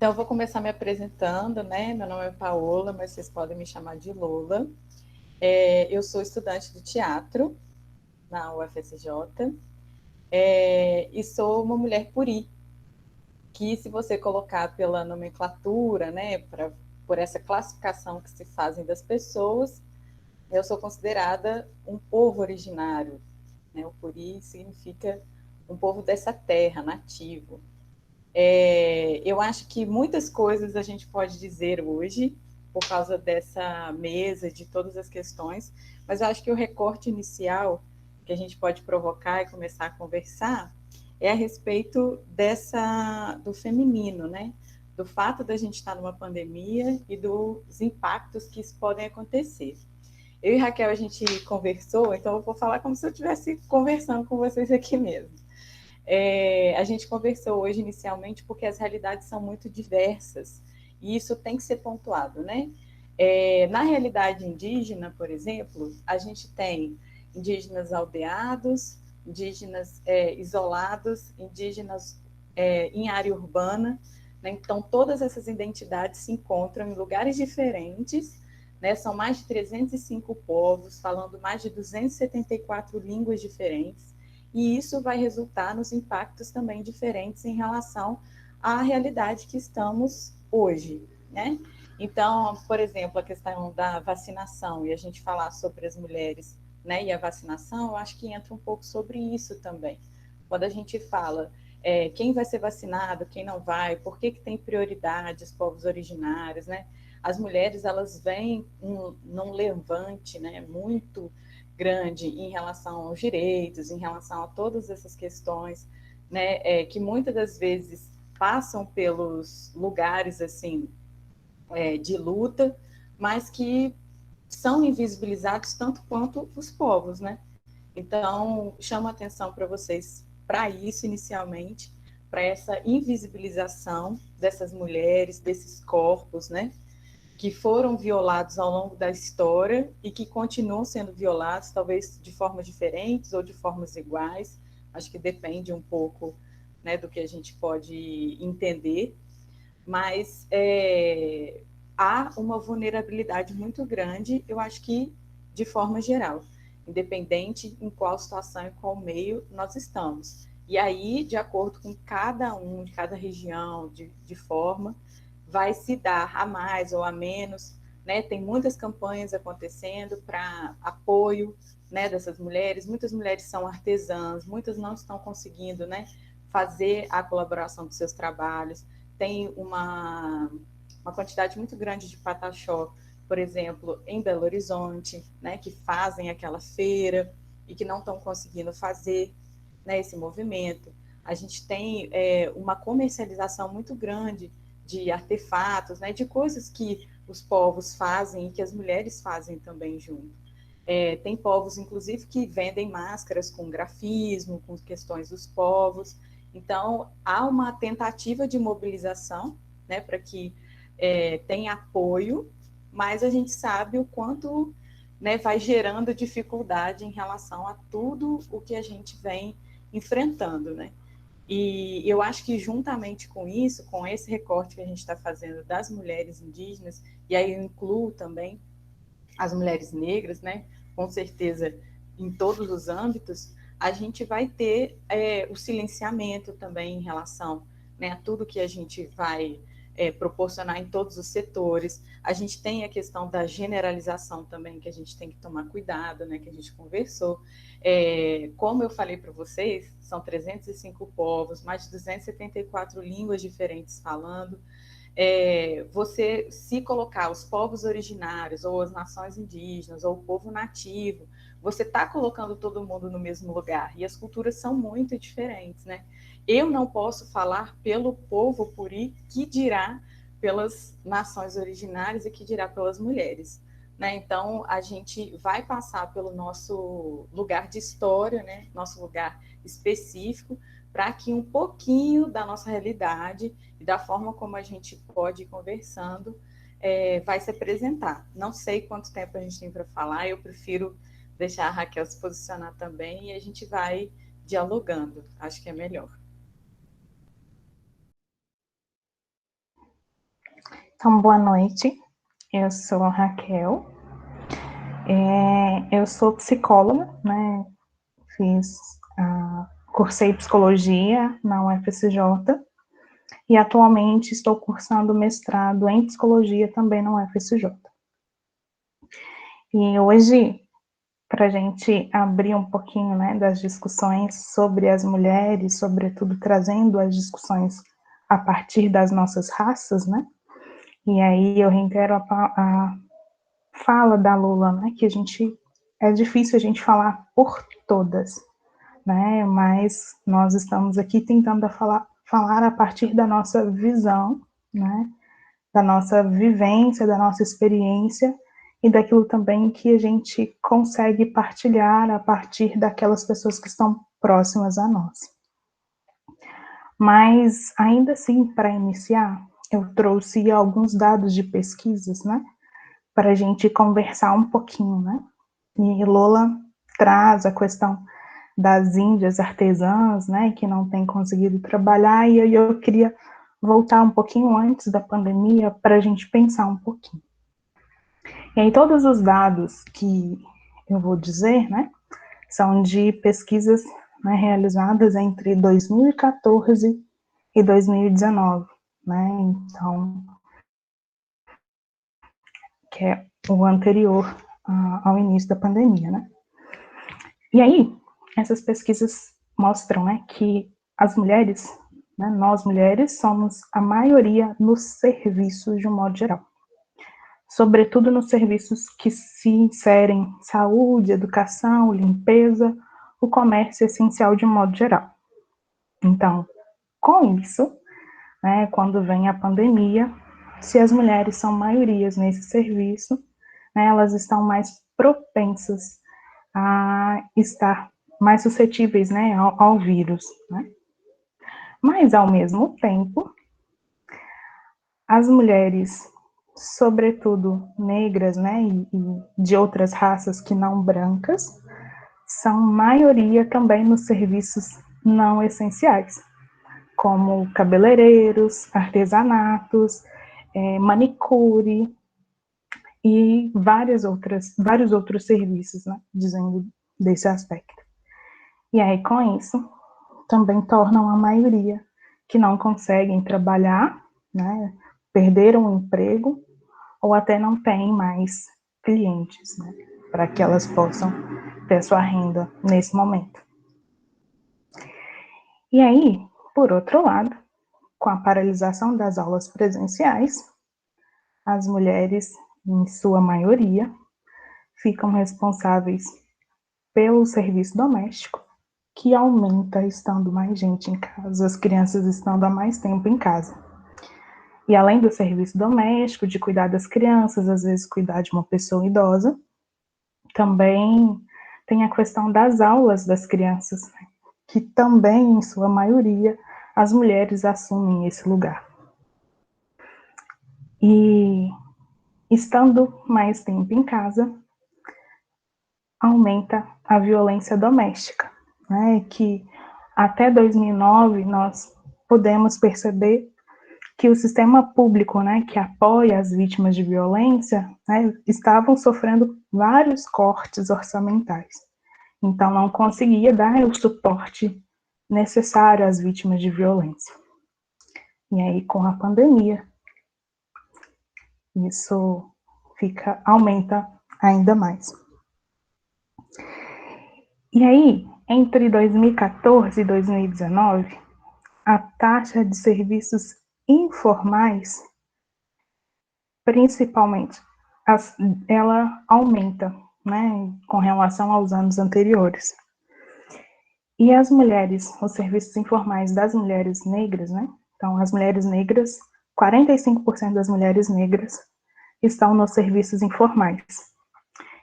Então, eu vou começar me apresentando, né? Meu nome é Paola, mas vocês podem me chamar de Lola. Eu sou estudante de teatro na UFSJ e sou uma mulher puri, que se você colocar pela nomenclatura, né, por essa classificação que se fazem das pessoas, eu sou considerada um povo originário, né? O puri significa um povo dessa terra, nativo. Eu acho que muitas coisas a gente pode dizer hoje, por causa dessa mesa, de todas as questões, mas eu acho que o recorte inicial que a gente pode provocar e começar a conversar é a respeito do feminino, né? Do fato da gente estar numa pandemia e dos impactos que isso podem acontecer. Eu e Raquel, a gente conversou, então eu vou falar como se eu estivesse conversando com vocês aqui mesmo. A gente conversou hoje inicialmente porque as realidades são muito diversas e isso tem que ser pontuado, né? Na realidade indígena, por exemplo, a gente tem indígenas aldeados, indígenas isolados, indígenas em área urbana, né? Então todas essas identidades se encontram em lugares diferentes, né? São mais de 305 povos, falando mais de 274 línguas diferentes, e isso vai resultar nos impactos também diferentes em relação à realidade que estamos hoje, né? Então, por exemplo, a questão da vacinação, e a gente falar sobre as mulheres, né, e a vacinação, eu acho que entra um pouco sobre isso também. Quando a gente fala quem vai ser vacinado, quem não vai, por que tem prioridade os povos originários, né? As mulheres, elas vêm num levante, né, muito grande em relação aos direitos, em relação a todas essas questões, né, que muitas das vezes passam pelos lugares assim de luta, mas que são invisibilizados tanto quanto os povos, né? Então, chamo a atenção para vocês para isso inicialmente, para essa invisibilização dessas mulheres, desses corpos, né? Que foram violados ao longo da história e que continuam sendo violados, talvez de formas diferentes ou de formas iguais. Acho que depende um pouco, né, do que a gente pode entender, mas há uma vulnerabilidade muito grande, eu acho que de forma geral, independente em qual situação e qual meio nós estamos. E aí, de acordo com cada um, de cada região, de forma, vai se dar a mais ou a menos, né? Tem muitas campanhas acontecendo para apoio, né, dessas mulheres. Muitas mulheres são artesãs, muitas não estão conseguindo, né, fazer a colaboração dos seus trabalhos. Tem uma quantidade muito grande de pataxó, por exemplo, em Belo Horizonte, né, que fazem aquela feira e que não estão conseguindo fazer, né, esse movimento. A gente tem uma comercialização muito grande de artefatos, né, de coisas que os povos fazem e que as mulheres fazem também junto. Tem povos, inclusive, que vendem máscaras com grafismo, com questões dos povos. Então, há uma tentativa de mobilização, né, para que tenha apoio, mas a gente sabe o quanto, né, vai gerando dificuldade em relação a tudo o que a gente vem enfrentando, né? E eu acho que juntamente com isso, com esse recorte que a gente está fazendo das mulheres indígenas, e aí eu incluo também as mulheres negras, né? Com certeza em todos os âmbitos, a gente vai ter o silenciamento também em relação, né, a tudo que a gente vai proporcionar em todos os setores. A gente tem a questão da generalização também, que a gente tem que tomar cuidado, né, que a gente conversou. Como eu falei para vocês, são 305 povos, mais de 274 línguas diferentes falando. Você se colocar os povos originários, ou as nações indígenas, ou o povo nativo, você está colocando todo mundo no mesmo lugar, e as culturas são muito diferentes, né? Eu não posso falar pelo povo puri, que dirá pelas nações originárias e que dirá pelas mulheres, né? Então, a gente vai passar pelo nosso lugar de história, né? Nosso lugar específico, para que um pouquinho da nossa realidade e da forma como a gente pode ir conversando vai se apresentar. Não sei quanto tempo a gente tem para falar, eu prefiro deixar a Raquel se posicionar também e a gente vai dialogando, acho que é melhor. Então, boa noite. Eu sou a Raquel. Eu sou psicóloga, né? Cursei psicologia na UFSJ e atualmente estou cursando mestrado em psicologia também na UFSJ. E hoje, para a gente abrir um pouquinho, né, das discussões sobre as mulheres, sobretudo trazendo as discussões a partir das nossas raças, né? E aí eu reitero a fala da Lula, né, que é difícil a gente falar por todas, né, mas nós estamos aqui tentando falar a partir da nossa visão, né, da nossa vivência, da nossa experiência e daquilo também que a gente consegue partilhar a partir daquelas pessoas que estão próximas a nós. Mas, ainda assim, para iniciar, eu trouxe alguns dados de pesquisas, né, para a gente conversar um pouquinho, né? E Lola traz a questão das índias artesãs, né, que não têm conseguido trabalhar, e eu queria voltar um pouquinho antes da pandemia para a gente pensar um pouquinho. E aí todos os dados que eu vou dizer, né, são de pesquisas, né, realizadas entre 2014 e 2019, né, então, que é o anterior ao início da pandemia, né. E aí, essas pesquisas mostram, né, que as mulheres, né, nós mulheres, somos a maioria nos serviços de um modo geral. Sobretudo nos serviços que se inserem saúde, educação, limpeza, o comércio essencial de um modo geral. Então, com isso, né, quando vem a pandemia, se as mulheres são maiorias nesse serviço, né, elas estão mais propensas a estar mais suscetíveis, né, ao vírus, né? Mas, ao mesmo tempo, as mulheres, sobretudo negras, né, e de outras raças que não brancas, são maioria também nos serviços não essenciais, como cabeleireiros, artesanatos, manicure e vários outros serviços, né, dizendo desse aspecto. E aí, com isso, também tornam a maioria que não conseguem trabalhar, né, perderam o emprego ou até não têm mais clientes, né, para que elas possam ter sua renda nesse momento. E aí, por outro lado, com a paralisação das aulas presenciais, as mulheres, em sua maioria, ficam responsáveis pelo serviço doméstico, que aumenta estando mais gente em casa, as crianças estando há mais tempo em casa. E além do serviço doméstico, de cuidar das crianças, às vezes cuidar de uma pessoa idosa, também tem a questão das aulas das crianças, que também, em sua maioria, as mulheres assumem esse lugar. E estando mais tempo em casa, aumenta a violência doméstica, né, que até 2009 nós podemos perceber que o sistema público, né, que apoia as vítimas de violência, né, estavam sofrendo vários cortes orçamentais. Então, não conseguia dar o suporte necessário às vítimas de violência. E aí, com a pandemia, isso aumenta ainda mais. E aí, entre 2014 e 2019, a taxa de serviços informais, principalmente, ela aumenta, né, com relação aos anos anteriores. E as mulheres, os serviços informais das mulheres negras, né, então as mulheres negras, 45% das mulheres negras estão nos serviços informais.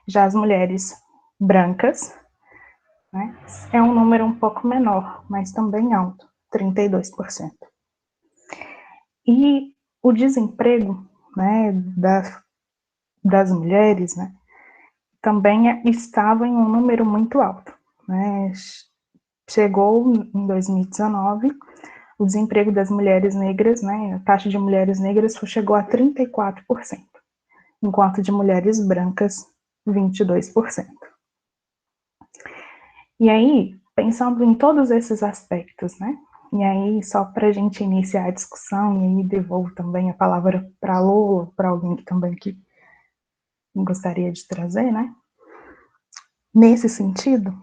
Já as mulheres brancas, né, é um número um pouco menor, mas também alto, 32%. E o desemprego, né, das mulheres, né, também estava em um número muito alto, né, chegou em 2019 o desemprego das mulheres negras, né, a taxa de mulheres negras chegou a 34%, enquanto de mulheres brancas, 22%. E aí, pensando em todos esses aspectos, né, e aí, só para a gente iniciar a discussão, e aí devolvo também a palavra para a Lola, para alguém que também que gostaria de trazer, né, nesse sentido,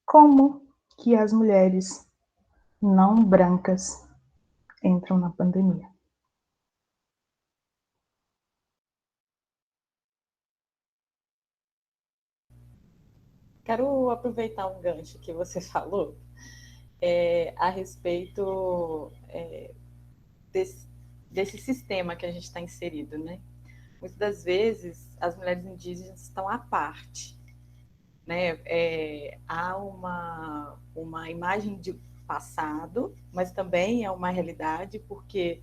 como que as mulheres não brancas entram na pandemia? Quero aproveitar um gancho que você falou a respeito desse, desse sistema que a gente está inserido, né? Muitas das vezes as mulheres indígenas estão à parte, né? Há uma imagem de passado, mas também é uma realidade porque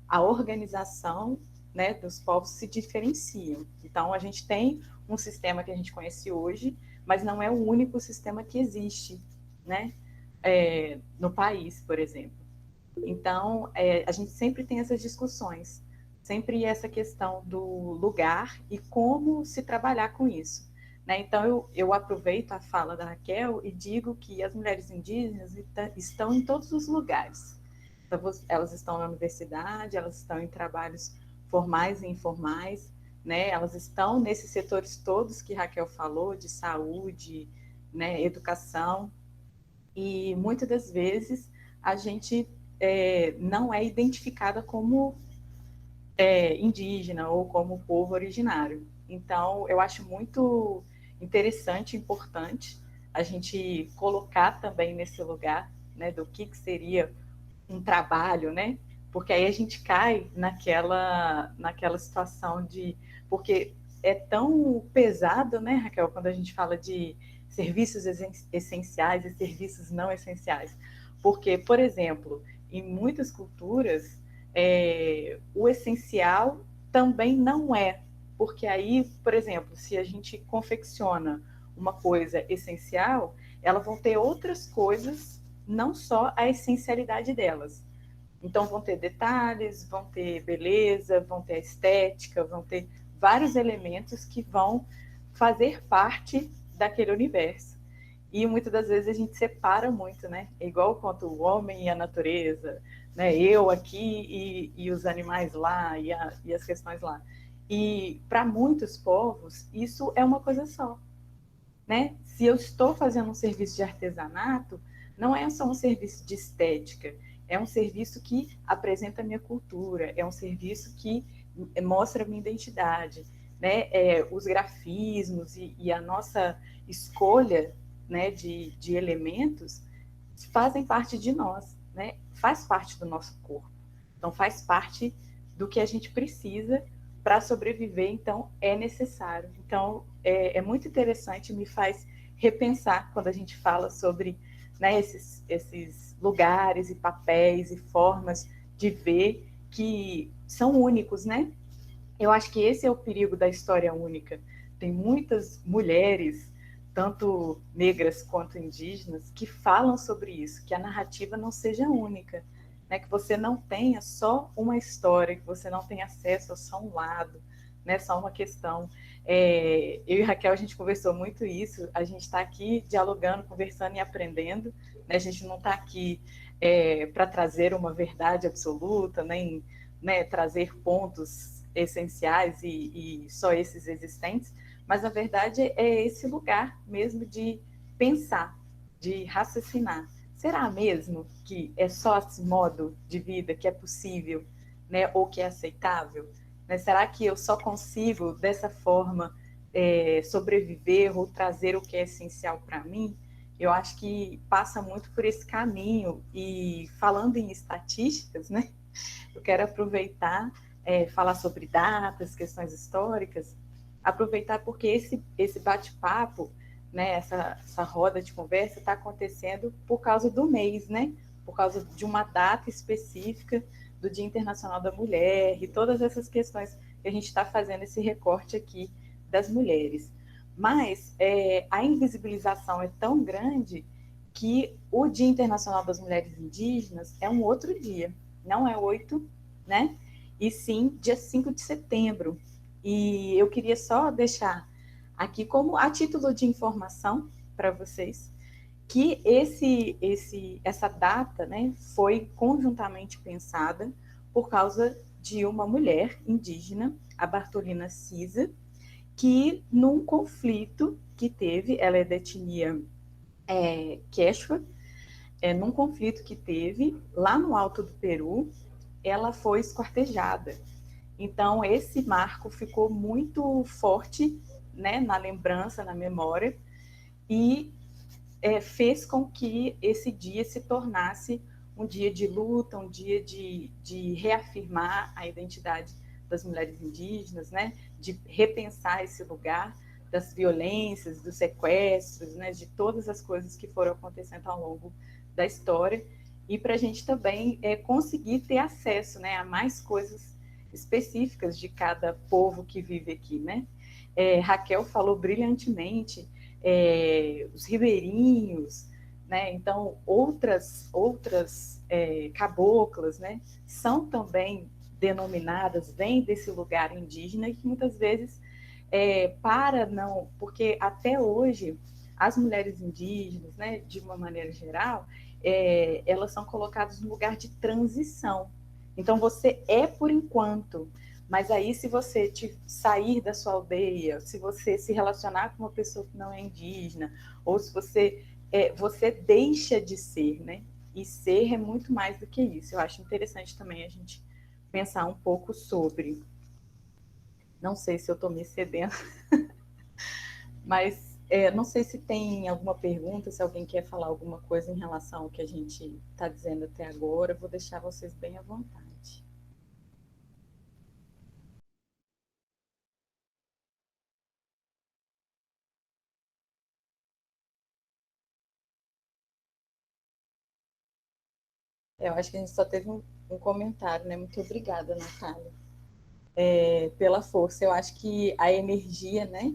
a organização, né, dos povos se diferenciam. Então a gente tem um sistema que a gente conhece hoje, mas não é o único sistema que existe, né? No país, por exemplo. Então, a gente sempre tem essas discussões, sempre essa questão do lugar e como se trabalhar com isso. Né? Então, eu aproveito a fala da Raquel e digo que as mulheres indígenas estão em todos os lugares. Então, elas estão na universidade, elas estão em trabalhos formais e informais, né? Elas estão nesses setores todos que Raquel falou, de saúde, né, educação, e muitas das vezes a gente não é identificada como indígena ou como povo originário. Então, eu acho muito interessante e importante a gente colocar também nesse lugar, né, do que seria um trabalho, né? Porque aí a gente cai naquela situação de... Porque é tão pesado, né, Raquel, quando a gente fala de serviços essenciais e serviços não essenciais. Porque, por exemplo, em muitas culturas, o essencial também não é. Porque aí, por exemplo, se a gente confecciona uma coisa essencial, elas vão ter outras coisas, não só a essencialidade delas. Então, vão ter detalhes, vão ter beleza, vão ter estética, vão ter vários elementos que vão fazer parte daquele universo. E muitas das vezes a gente separa muito, né? É igual quanto o homem e a natureza, né? Eu aqui e os animais lá, e as questões lá. E para muitos povos, isso é uma coisa só, né? Se eu estou fazendo um serviço de artesanato, não é só um serviço de estética, é um serviço que apresenta a minha cultura, é um serviço que mostra a minha identidade, né? Os grafismos e a nossa escolha, né, de elementos fazem parte de nós, né? Faz parte do nosso corpo. Então, faz parte do que a gente precisa para sobreviver, então é necessário. Então, é muito interessante, me faz repensar quando a gente fala sobre, né, esses lugares e papéis e formas de ver que são únicos, né? Eu acho que esse é o perigo da história única. Tem muitas mulheres, tanto negras quanto indígenas, que falam sobre isso, que a narrativa não seja única, né? Que você não tenha só uma história, que você não tenha acesso a só um lado, né? Só uma questão. Eu e Raquel, a gente conversou muito isso, a gente está aqui dialogando, conversando e aprendendo, né? A gente não está aqui para trazer uma verdade absoluta, nem, né, trazer pontos essenciais e só esses existentes, mas na verdade é esse lugar mesmo de pensar, de raciocinar. Será mesmo que é só esse modo de vida que é possível, né, ou que é aceitável? Né? Será que eu só consigo dessa forma sobreviver ou trazer o que é essencial para mim? Eu acho que passa muito por esse caminho. E falando em estatísticas, né, eu quero aproveitar, falar sobre datas, questões históricas, aproveitar porque esse bate-papo, né, essa roda de conversa está acontecendo por causa do mês, né? Por causa de uma data específica do Dia Internacional da Mulher e todas essas questões que a gente está fazendo esse recorte aqui das mulheres. Mas a invisibilização é tão grande que o Dia Internacional das Mulheres Indígenas é um outro dia, não é 8, né? E sim dia 5 de setembro. E eu queria só deixar aqui como a título de informação para vocês que essa data, né, foi conjuntamente pensada por causa de uma mulher indígena, a Bartolina Cisa, que num conflito que teve, ela é da etnia Quechua, num conflito que teve lá no alto do Peru, ela foi esquartejada. Então, esse marco ficou muito forte, né, na lembrança, na memória, e fez com que esse dia se tornasse um dia de luta, um dia de reafirmar a identidade das mulheres indígenas, né, de repensar esse lugar das violências, dos sequestros, né, de todas as coisas que foram acontecendo ao longo da história, e para a gente também conseguir ter acesso, né, a mais coisas específicas de cada povo que vive aqui, né? Raquel falou brilhantemente os ribeirinhos, né? Então outras caboclas, né? São também denominadas, vêm desse lugar indígena e que muitas vezes porque até hoje as mulheres indígenas, né, de uma maneira geral, elas são colocadas no lugar de transição. Então você é por enquanto, mas aí se você sair da sua aldeia, se você se relacionar com uma pessoa que não é indígena, ou se você deixa de ser, né? E ser é muito mais do que isso. Eu acho interessante também a gente pensar um pouco sobre. Não sei se eu estou me excedendo, mas não sei se tem alguma pergunta, se alguém quer falar alguma coisa em relação ao que a gente está dizendo até agora. Vou deixar vocês bem à vontade. Eu acho que a gente só teve um comentário, né? Muito obrigada, Natália, pela força. Eu acho que a energia, né?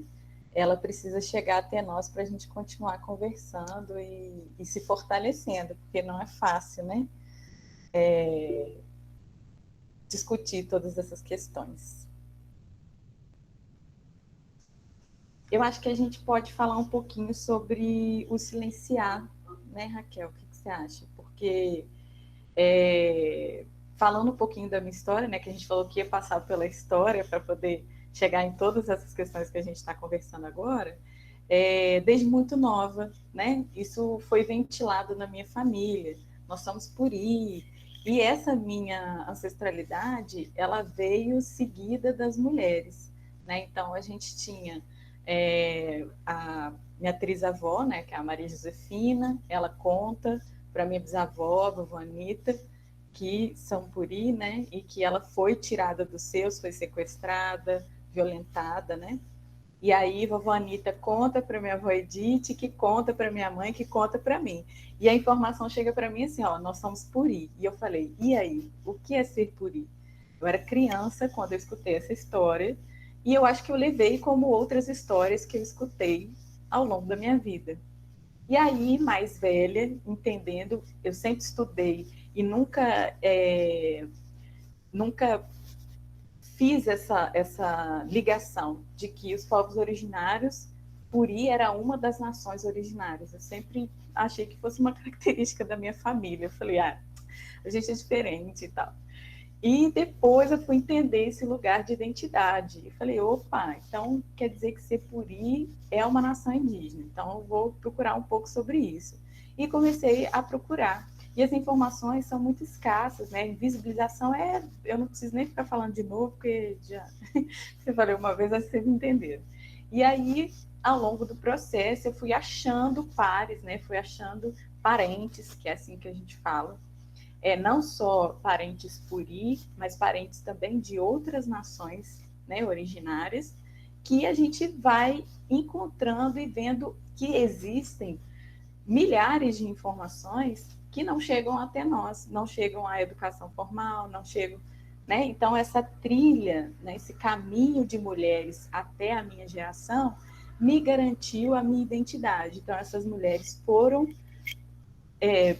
Ela precisa chegar até nós para a gente continuar conversando e se fortalecendo, porque não é fácil, né? Discutir todas essas questões. Eu acho que a gente pode falar um pouquinho sobre o silenciar, né, Raquel? O que você acha? Porque falando um pouquinho da minha história, né, que a gente falou que ia passar pela história para poder chegar em todas essas questões que a gente está conversando agora, desde muito nova, né? Isso foi ventilado na minha família. Nós somos puri. E essa minha ancestralidade, ela veio seguida das mulheres, né? Então a gente tinha a minha trisavó, né, que é a Maria Josefina, ela conta para minha bisavó, a vovó Anitta, que são puri, né, e que ela foi tirada dos seus, foi sequestrada, violentada, né? E aí, vovó Anitta conta para minha avó Edith, que conta para minha mãe, que conta para mim. E a informação chega para mim assim, ó, nós somos puri. E eu falei, e aí, o que é ser puri? Eu era criança quando eu escutei essa história, e eu acho que eu levei como outras histórias que eu escutei ao longo da minha vida. E aí, mais velha, entendendo, eu sempre estudei e nunca fiz essa ligação de que os povos originários, Puri era uma das nações originárias. Eu sempre achei que fosse uma característica da minha família. Eu falei, a gente é diferente e tal. E depois eu fui entender esse lugar de identidade. Eu falei, opa, então quer dizer que ser Puri é uma nação indígena. Então eu vou procurar um pouco sobre isso. E comecei a procurar. E as informações são muito escassas, né? Invisibilização eu não preciso nem ficar falando de novo, porque já você falou uma vez, vocês entenderam. E aí, ao longo do processo, eu fui achando pares, né? Fui achando parentes, que é assim que a gente fala, não só parentes puri, mas parentes também de outras nações, né, originárias, que a gente vai encontrando e vendo que existem milhares de informações que não chegam até nós, não chegam à educação formal, não chegam, né? Então essa trilha, né, esse caminho de mulheres até a minha geração me garantiu a minha identidade. Então essas mulheres foram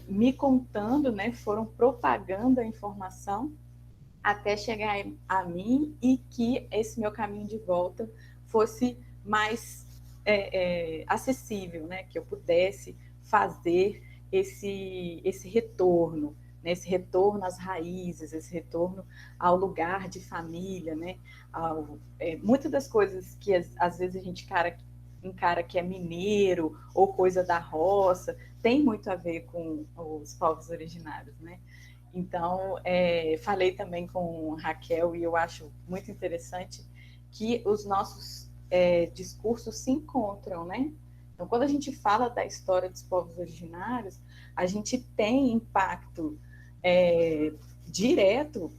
me contando, né, foram propagando a informação até chegar a mim e que esse meu caminho de volta fosse mais acessível, né, que eu pudesse fazer esse retorno, né, esse retorno às raízes, esse retorno ao lugar de família, né, muitas das coisas que às vezes a gente encara que é mineiro ou coisa da roça, tem muito a ver com os povos originários, né? Então, falei também com Raquel e eu acho muito interessante que os nossos discursos se encontram, né? Então, quando a gente fala da história dos povos originários, a gente tem impacto direto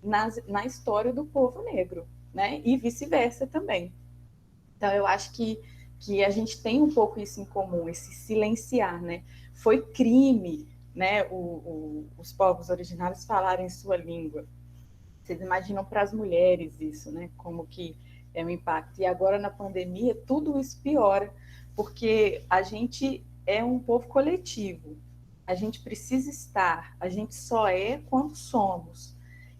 na história do povo negro, né? E vice-versa também. Então, eu acho que a gente tem um pouco isso em comum, esse silenciar, né? Foi crime, né, os povos originários falarem sua língua. Vocês imaginam para as mulheres isso, né? Como que é o impacto. E agora, na pandemia, tudo isso piora, porque a gente é um povo coletivo. A gente precisa estar, a gente só é quando somos.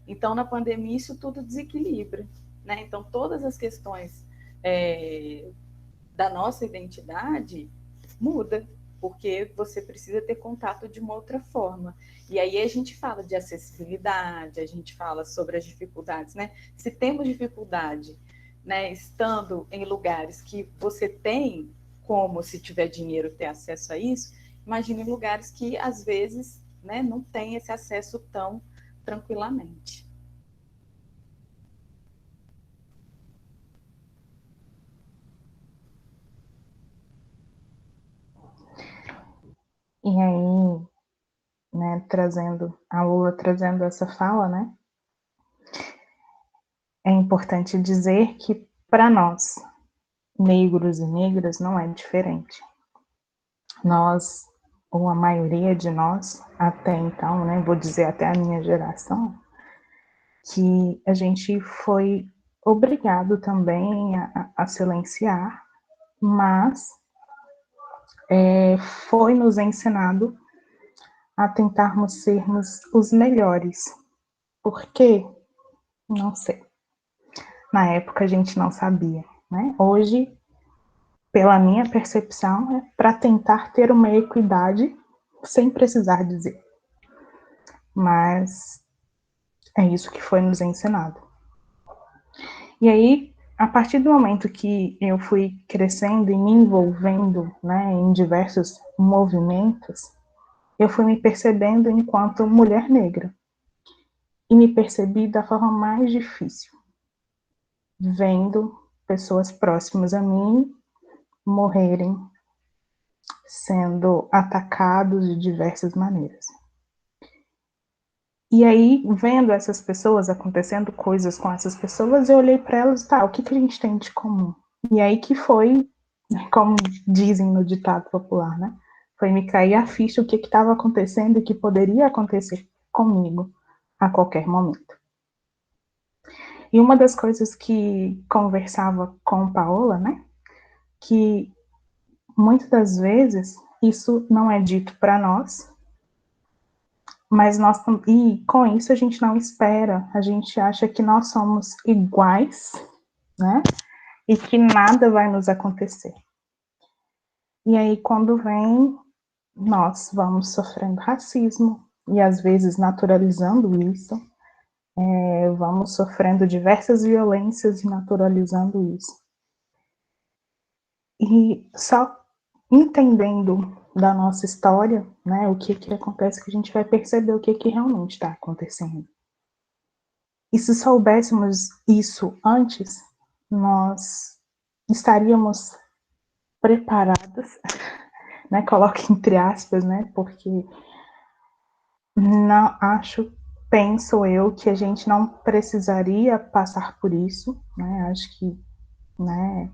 Então, na pandemia, isso tudo desequilibra, né? Então, todas as questões da nossa identidade muda, porque você precisa ter contato de uma outra forma. E aí a gente fala de acessibilidade, a gente fala sobre as dificuldades, né? Se temos dificuldade, né, estando em lugares que você tem como, se tiver dinheiro, ter acesso a isso, imagine lugares que às vezes, né, não tem esse acesso tão tranquilamente. E aí, né, a Lula trazendo essa fala, né, é importante dizer que para nós, negros e negras, não é diferente. Nós, ou a maioria de nós, até então, né, vou dizer até a minha geração, que a gente foi obrigado também a silenciar, mas foi nos ensinado a tentarmos sermos os melhores. Por quê? Não sei. Na época a gente não sabia, né? Hoje, pela minha percepção, é para tentar ter uma equidade sem precisar dizer. Mas é isso que foi nos ensinado. E aí, a partir do momento que eu fui crescendo e me envolvendo, né, em diversos movimentos, eu fui me percebendo enquanto mulher negra. E me percebi da forma mais difícil, vendo pessoas próximas a mim morrerem, sendo atacados de diversas maneiras. E aí, vendo essas pessoas, acontecendo coisas com essas pessoas, eu olhei para elas e tá, o que a gente tem de comum? E aí que foi, como dizem no ditado popular, né? Foi me cair a ficha o que estava acontecendo e que poderia acontecer comigo a qualquer momento. E uma das coisas que conversava com Paola, né? Que muitas das vezes isso não é dito para nós, mas e com isso a gente não espera, a gente acha que nós somos iguais, né? E que nada vai nos acontecer. E aí quando vem, nós vamos sofrendo racismo e às vezes naturalizando isso, vamos sofrendo diversas violências e naturalizando isso. E só entendendo da nossa história, né, o que acontece, que a gente vai perceber o que realmente está acontecendo. E se soubéssemos isso antes, nós estaríamos preparadas, né, coloque entre aspas, né, porque não acho, penso eu, que a gente não precisaria passar por isso, né, acho que, né,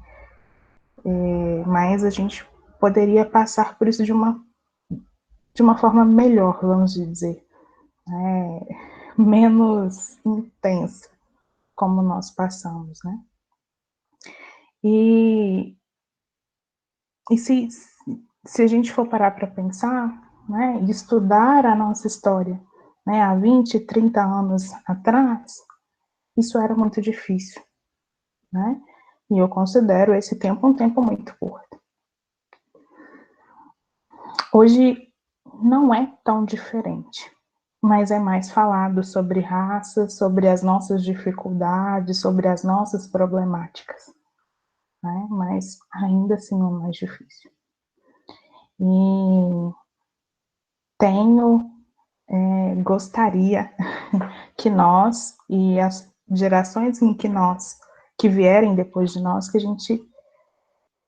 mas a gente poderia passar por isso de uma forma melhor, vamos dizer, né, menos intensa, como nós passamos, né? E se a gente for parar para pensar, né, estudar a nossa história, né, há 20, 30 anos atrás, isso era muito difícil, né? E eu considero esse tempo um tempo muito curto. Hoje não é tão diferente, mas é mais falado sobre raça, sobre as nossas dificuldades, sobre as nossas problemáticas, né? Mas ainda assim é mais difícil. E gostaria que nós e as gerações que vierem depois de nós, que a gente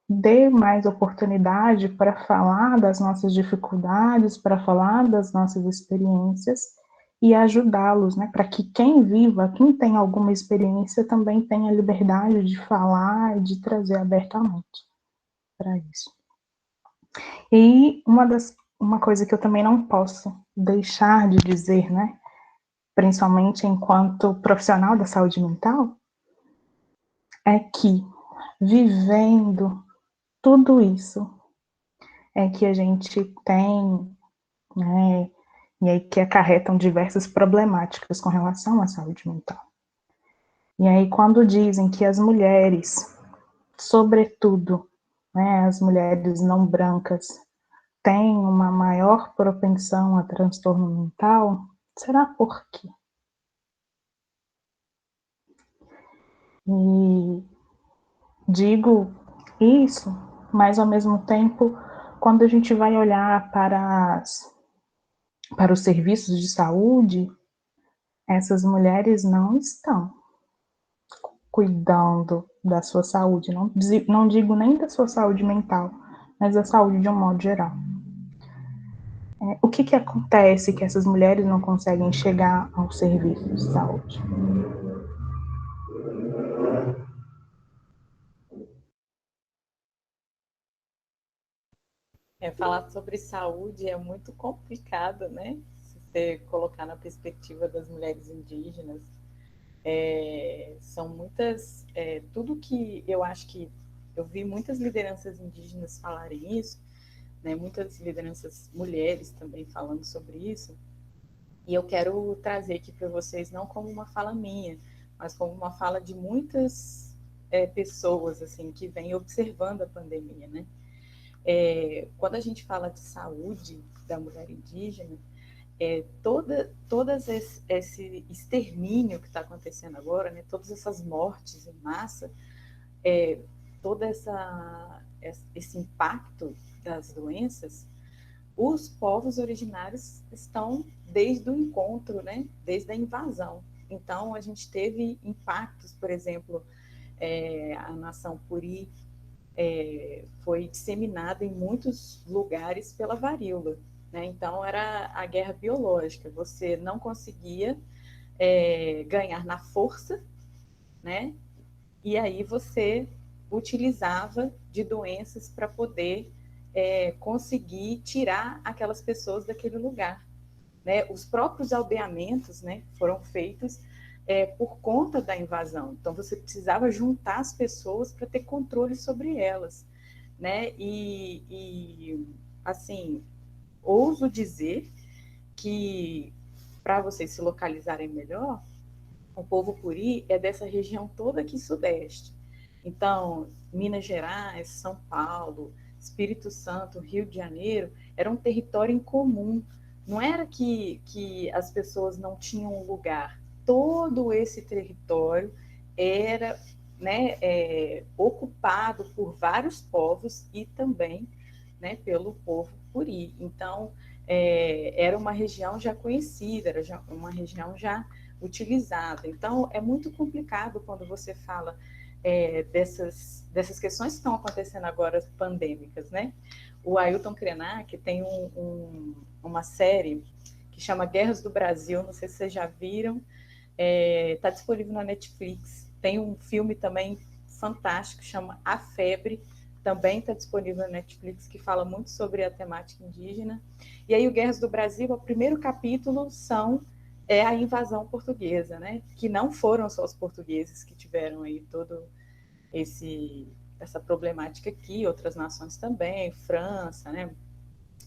dê mais oportunidade para falar das nossas dificuldades, para falar das nossas experiências e ajudá-los, né, para que quem viva, quem tem alguma experiência também tenha liberdade de falar e de trazer abertamente para isso. E uma coisa que eu também não posso deixar de dizer, né, principalmente enquanto profissional da saúde mental, é que vivendo tudo isso é que a gente tem, né, e aí que acarretam diversas problemáticas com relação à saúde mental. E aí quando dizem que as mulheres, sobretudo, né, as mulheres não brancas, têm uma maior propensão a transtorno mental, será por quê? E digo isso, mas ao mesmo tempo, quando a gente vai olhar para os serviços de saúde, essas mulheres não estão cuidando da sua saúde, não digo nem da sua saúde mental, mas da saúde de um modo geral. O que acontece que essas mulheres não conseguem chegar ao serviço de saúde? Falar sobre saúde é muito complicado, né? Se você colocar na perspectiva das mulheres indígenas, são muitas, tudo que eu acho que eu vi muitas lideranças indígenas falarem isso, né? Muitas lideranças mulheres também falando sobre isso, e eu quero trazer aqui para vocês não como uma fala minha, mas como uma fala de muitas pessoas assim que vêm observando a pandemia, né? Quando a gente fala de saúde da mulher indígena, todas esse extermínio que está acontecendo agora, né, todas essas mortes em massa, todo esse impacto das doenças, os povos originários estão desde o encontro, né, desde a invasão. Então, a gente teve impactos, por exemplo, a nação Puri foi disseminada em muitos lugares pela varíola. Né? Então, era a guerra biológica. Você não conseguia ganhar na força, né? E aí você utilizava de doenças para poder conseguir tirar aquelas pessoas daquele lugar. Né? Os próprios aldeamentos, né, foram feitos por conta da invasão. Então, você precisava juntar as pessoas para ter controle sobre elas. Né? E assim, ouso dizer que, para vocês se localizarem melhor, o povo Puri é dessa região toda aqui sudeste. Então, Minas Gerais, São Paulo, Espírito Santo, Rio de Janeiro, era um território em comum. Não era que as pessoas não tinham um lugar. Todo esse território era, né, ocupado por vários povos e também, né, pelo povo Puri. Então, era uma região já conhecida, era uma região já utilizada. Então, é muito complicado quando você fala dessas questões que estão acontecendo agora, pandêmicas, né? O Ailton Krenak tem uma série que chama Guerras do Brasil, não sei se vocês já viram, está disponível na Netflix. Tem um filme também fantástico, chama A Febre, também está disponível na Netflix, que fala muito sobre a temática indígena. E aí o Guerras do Brasil, o primeiro capítulo é a invasão portuguesa, né? Que não foram só os portugueses que tiveram aí todo essa problemática aqui, outras nações também, França, né?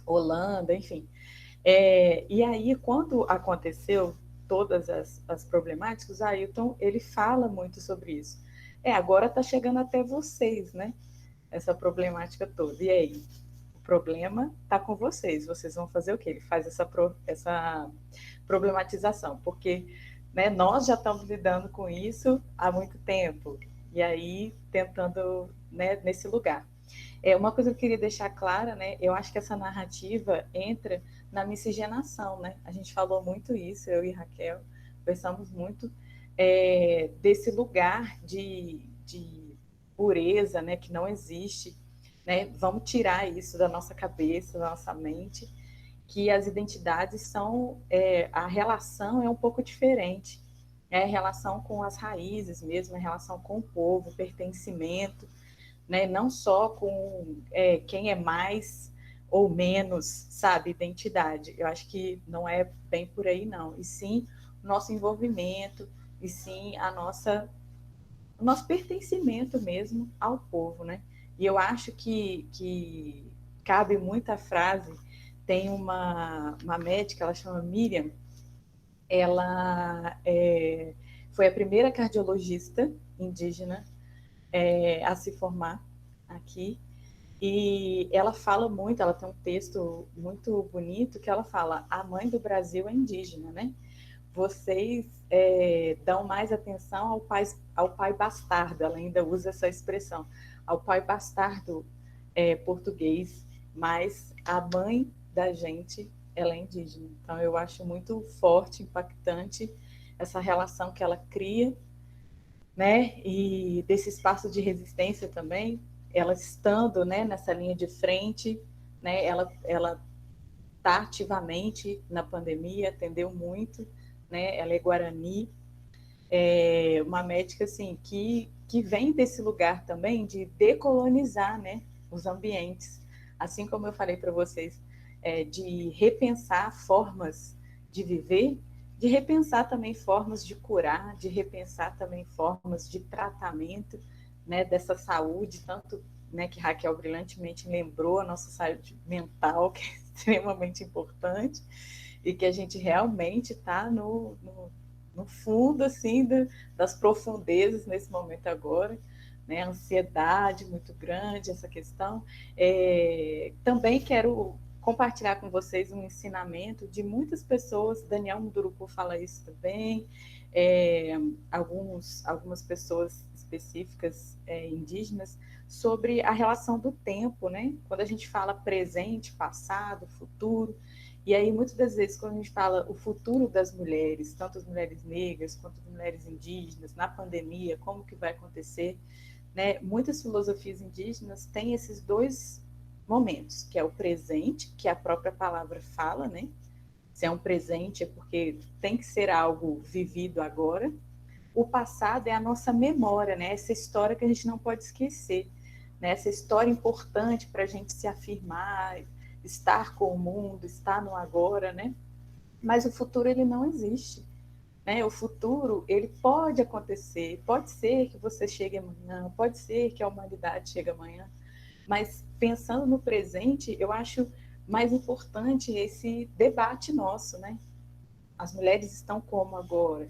Holanda, enfim. E aí, quando aconteceu todas as problemáticas, o Ailton, ele fala muito sobre isso. Agora está chegando até vocês, né? Essa problemática toda. E aí? O problema está com vocês. Vocês vão fazer o quê? Ele faz essa problematização, porque, né, nós já estamos lidando com isso há muito tempo. E aí, tentando, né, nesse lugar. Uma coisa que eu queria deixar clara, né? Eu acho que essa narrativa entra na miscigenação, né? A gente falou muito isso, eu e Raquel, pensamos muito desse lugar de pureza, né? Que não existe, né? Vamos tirar isso da nossa cabeça, da nossa mente, que as identidades são, a relação é um pouco diferente. É a relação com as raízes mesmo, a relação com o povo, pertencimento, né? Não só com quem é mais ou menos, sabe, identidade. Eu acho que não é bem por aí, não. E sim o nosso envolvimento, e sim o nosso pertencimento mesmo ao povo, né? E eu acho que cabe muita frase. Tem uma médica, ela chama Miriam, ela foi a primeira cardiologista indígena a se formar aqui. E ela fala muito, ela tem um texto muito bonito que ela fala: a mãe do Brasil é indígena, né? Vocês dão mais atenção ao pai bastardo, ela ainda usa essa expressão, ao pai bastardo português, mas a mãe da gente, ela é indígena. Então eu acho muito forte, impactante essa relação que ela cria, né? E desse espaço de resistência também, ela estando, né, nessa linha de frente, né? Ela está ativamente na pandemia, atendeu muito, né? Ela é guarani, uma médica assim que vem desse lugar também de decolonizar, né, os ambientes, assim como eu falei para vocês, de repensar formas de viver, de repensar também formas de curar, de repensar também formas de tratamento, né, dessa saúde, tanto, né, que Raquel brilhantemente lembrou, a nossa saúde mental, que é extremamente importante, e que a gente realmente está no fundo assim das profundezas nesse momento agora, né? A ansiedade muito grande, essa questão. Também quero compartilhar com vocês um ensinamento de muitas pessoas, Daniel Munduruku fala isso também, algumas pessoas específicas indígenas, sobre a relação do tempo, né? Quando a gente fala presente, passado, futuro, e aí, muitas das vezes, quando a gente fala o futuro das mulheres, tanto as mulheres negras quanto as mulheres indígenas, na pandemia, como que vai acontecer, né? Muitas filosofias indígenas têm esses dois momentos, que é o presente, que a própria palavra fala, né? Se é um presente é porque tem que ser algo vivido agora. O passado é a nossa memória, né? Essa história que a gente não pode esquecer, né? Essa história importante para a gente se afirmar, estar com o mundo, estar no agora, né? Mas o futuro ele não existe, né? O futuro ele pode acontecer, pode ser que você chegue amanhã, pode ser que a humanidade chegue amanhã, mas pensando no presente, eu acho mais importante esse debate nosso, né? As mulheres estão como agora?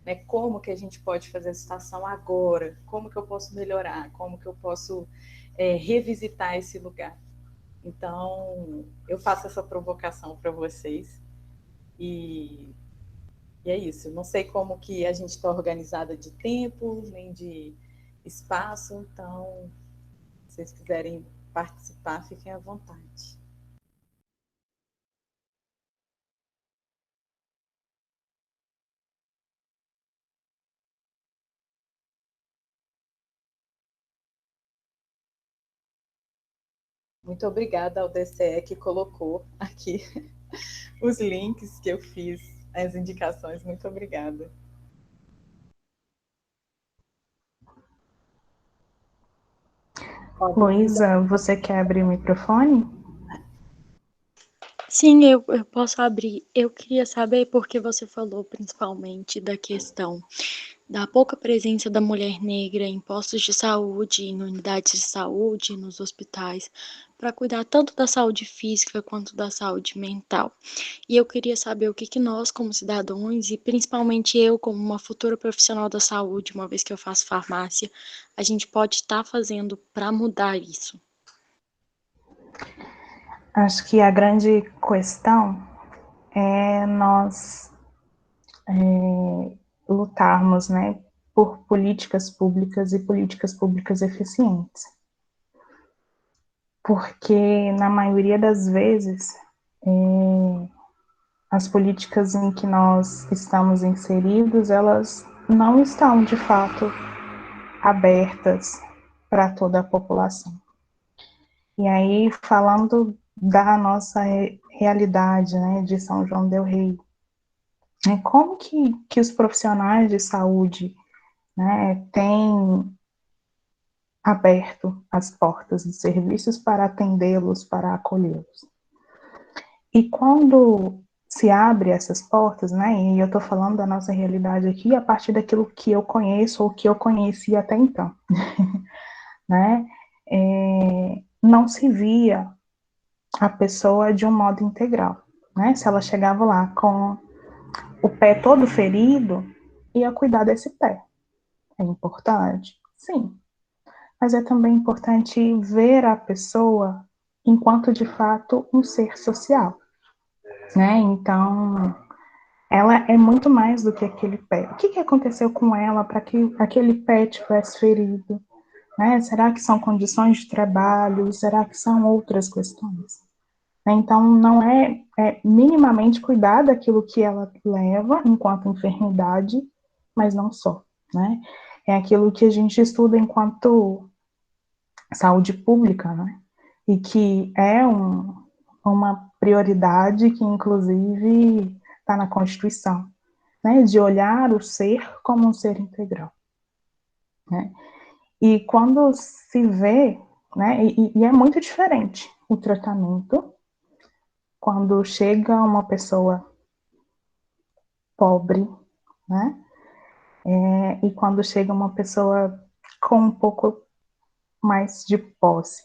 Né? Como que a gente pode fazer a situação agora? Como que eu posso melhorar? Como que eu posso revisitar esse lugar? Então, eu faço essa provocação para vocês e, e é isso. Não sei como que a gente está organizada de tempo, nem de espaço, então, se vocês quiserem participar, fiquem à vontade. Muito obrigada ao DCE que colocou aqui os links que eu fiz, as indicações. Muito obrigada. Luísa, você quer abrir o microfone? Sim, eu posso abrir. Eu queria saber porque você falou principalmente da questão da pouca presença da mulher negra em postos de saúde, em unidades de saúde, nos hospitais, para cuidar tanto da saúde física quanto da saúde mental. E eu queria saber o que que nós, como cidadãos, e principalmente eu, como uma futura profissional da saúde, uma vez que eu faço farmácia, a gente pode estar fazendo para mudar isso. Acho que a grande questão é nós lutarmos, né, por políticas públicas e políticas públicas eficientes. Porque, na maioria das vezes, as políticas em que nós estamos inseridos, elas não estão, de fato, abertas para toda a população. E aí, falando da nossa realidade, né, de São João del Rei, né, como que os profissionais de saúde, né, têm aberto as portas dos serviços para atendê-los, para acolhê-los. E quando se abre essas portas, né, e eu estou falando da nossa realidade aqui a partir daquilo que eu conheço ou que eu conheci até então, né, não se via a pessoa de um modo integral, né, se ela chegava lá com o pé todo ferido, ia cuidar desse pé. É importante? Sim, mas é também importante ver a pessoa enquanto de fato um ser social, né? Então, ela é muito mais do que aquele pé. O que aconteceu com ela para que aquele pé tivesse ferido? Né? Será que são condições de trabalho? Será que são outras questões? Então, não é minimamente cuidar daquilo que ela leva enquanto enfermidade, mas não só, né? É aquilo que a gente estuda enquanto saúde pública, né? E que é uma prioridade que, inclusive, está na Constituição, né? De olhar o ser como um ser integral, né? E quando se vê, né? E é muito diferente o tratamento quando chega uma pessoa pobre, né? E quando chega uma pessoa com um pouco mais de posse.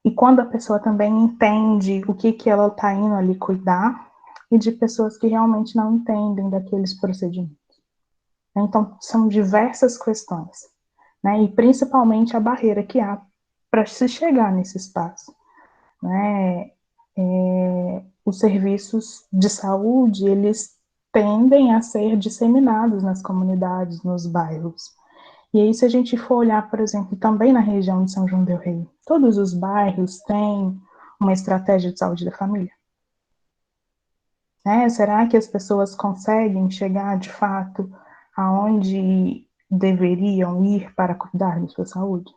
E quando a pessoa também entende o que ela está indo ali cuidar, e de pessoas que realmente não entendem daqueles procedimentos. Então, são diversas questões, né? E principalmente a barreira que há para se chegar nesse espaço, né? Os serviços de saúde, eles tendem a ser disseminados nas comunidades, nos bairros. E aí, se a gente for olhar, por exemplo, também na região de São João del Rei, todos os bairros têm uma estratégia de saúde da família? Será que as pessoas conseguem chegar, de fato, aonde deveriam ir para cuidar de sua saúde?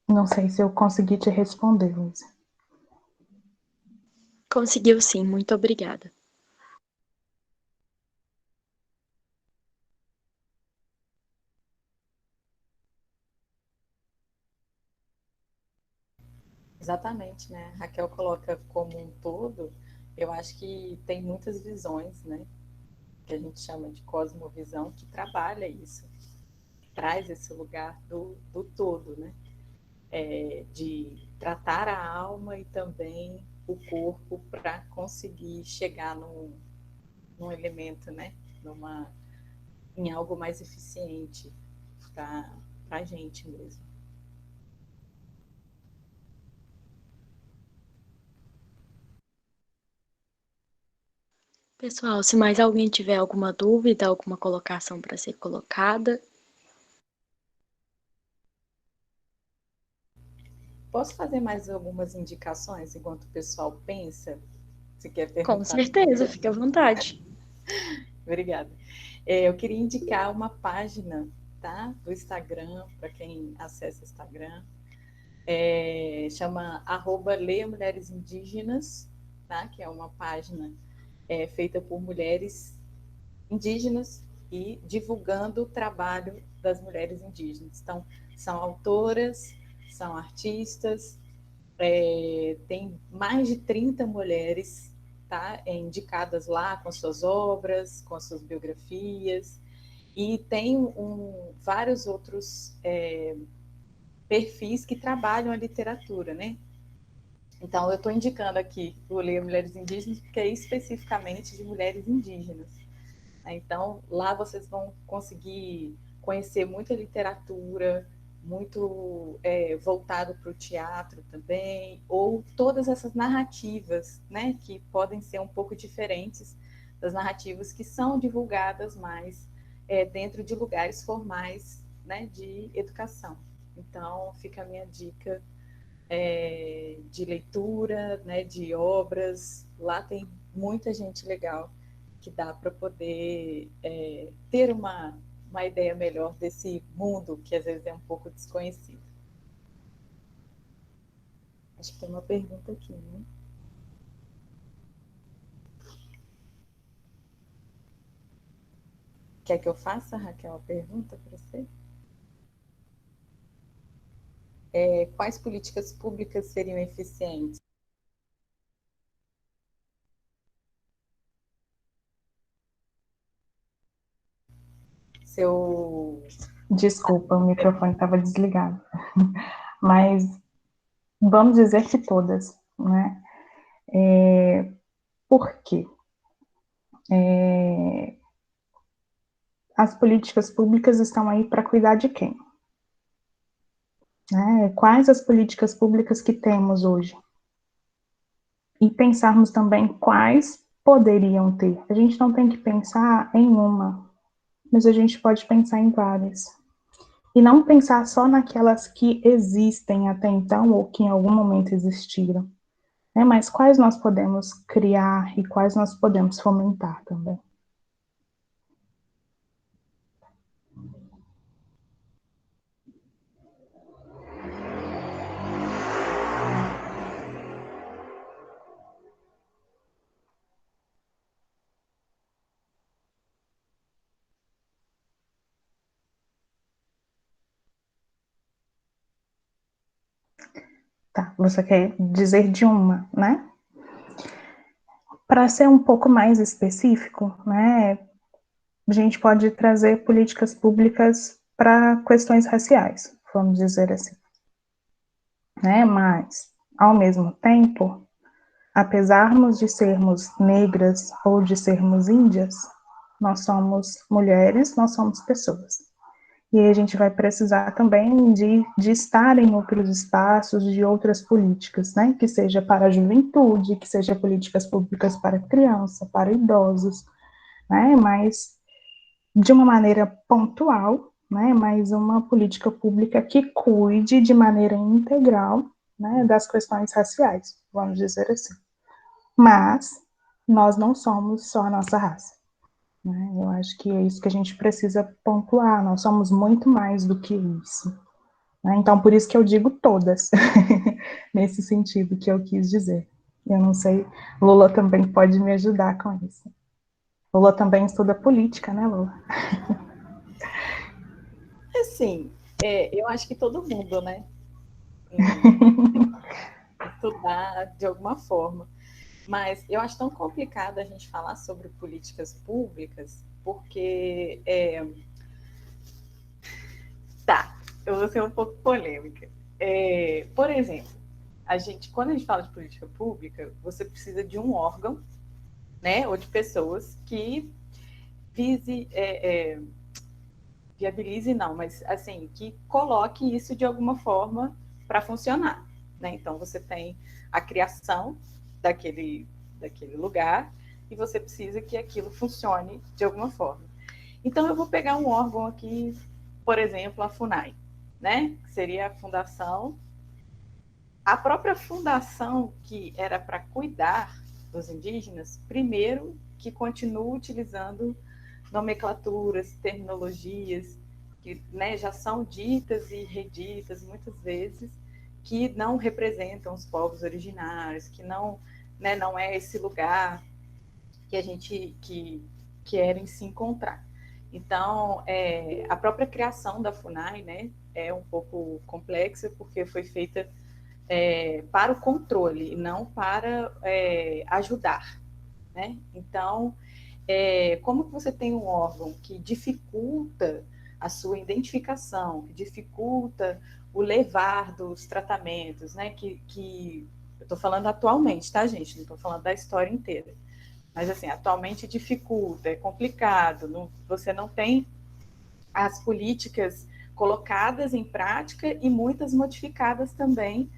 Não sei se eu consegui te responder, Luísa. Conseguiu sim, muito obrigada. Exatamente, né? A Raquel coloca como um todo, eu acho que tem muitas visões, né? Que a gente chama de cosmovisão, que trabalha isso, que traz esse lugar do todo, né? De tratar a alma e também o corpo para conseguir chegar num elemento, né? Em algo mais eficiente para a gente mesmo. Pessoal, se mais alguém tiver alguma dúvida, alguma colocação para ser colocada. Posso fazer mais algumas indicações enquanto o pessoal pensa? Se quer Com perguntar alguma certeza, coisa? fique à vontade. Obrigada. Eu queria indicar uma página, tá? Do Instagram, para quem acessa o Instagram. Chama @Leia Mulheres Indígenas, tá? Que é uma página feita por mulheres indígenas e divulgando o trabalho das mulheres indígenas. Então, são autoras, são artistas, tem mais de 30 mulheres tá? Indicadas lá com suas obras, com as suas biografias, e tem vários outros perfis que trabalham a literatura, né? Então, eu estou indicando aqui o Ler Mulheres Indígenas, porque é especificamente de mulheres indígenas. Então, lá vocês vão conseguir conhecer muita literatura, muito voltado para o teatro também, ou todas essas narrativas, né, que podem ser um pouco diferentes das narrativas que são divulgadas mais dentro de lugares formais, né, de educação. Então, fica a minha dica de leitura, né, de obras. Lá tem muita gente legal que dá para poder ter uma ideia melhor desse mundo que às vezes é um pouco desconhecido. Acho que tem uma pergunta aqui, né? Quer que eu faça, Raquel, a pergunta para você? Quais políticas públicas seriam eficientes? Seu... Desculpa, o microfone estava desligado. Mas vamos dizer que todas, né? Por quê? As políticas públicas estão aí para cuidar de quem? Né? Quais as políticas públicas que temos hoje? E pensarmos também quais poderiam ter. A gente não tem que pensar em uma, mas a gente pode pensar em várias. E não pensar só naquelas que existem até então ou que em algum momento existiram, né? Mas quais nós podemos criar e quais nós podemos fomentar também. Tá, você quer dizer de uma, né? Para ser um pouco mais específico, né, a gente pode trazer políticas públicas para questões raciais, vamos dizer assim, né? Mas, ao mesmo tempo, apesar de sermos negras ou de sermos índias, nós somos mulheres, nós somos pessoas. E aí a gente vai precisar também de estar em outros espaços, de outras políticas, né? Que seja para a juventude, que seja políticas públicas para criança, para idosos, né? Mas de uma maneira pontual, né? Mas uma política pública que cuide de maneira integral, né? Das questões raciais, vamos dizer assim. Mas nós não somos só a nossa raça. Né? Eu acho que é isso que a gente precisa pontuar, nós somos muito mais do que isso. Né? Então, por isso que eu digo todas, nesse sentido que eu quis dizer. Eu não sei, Lula também pode me ajudar com isso. Lula também estuda política, né, Lula? Assim, eu acho que todo mundo, né? Estudar de alguma forma. Mas eu acho tão complicado a gente falar sobre políticas públicas, porque eu vou ser um pouco polêmica. Por exemplo, quando a gente fala de política pública, você precisa de um órgão, né, ou de pessoas que viabilize não, mas assim, que coloque isso de alguma forma para funcionar, né? Então você tem a criação daquele lugar e você precisa que aquilo funcione de alguma forma. Então eu vou pegar um órgão aqui, por exemplo, a FUNAI, né? Que seria a fundação. A própria fundação que era para cuidar dos indígenas, primeiro que continua utilizando nomenclaturas, terminologias que, né, já são ditas e reditas muitas vezes, que não representam os povos originários, que não, né, não é esse lugar que a gente quer se encontrar. Então, a própria criação da FUNAI, né, é um pouco complexa, porque foi feita para o controle, não para ajudar. né? Então, como que você tem um órgão que dificulta a sua identificação, que dificulta o levar dos tratamentos, né? Que eu estou falando atualmente, tá, gente? Não estou falando da história inteira. Mas, assim, atualmente dificulta, é complicado, você não tem as políticas colocadas em prática e muitas modificadas também,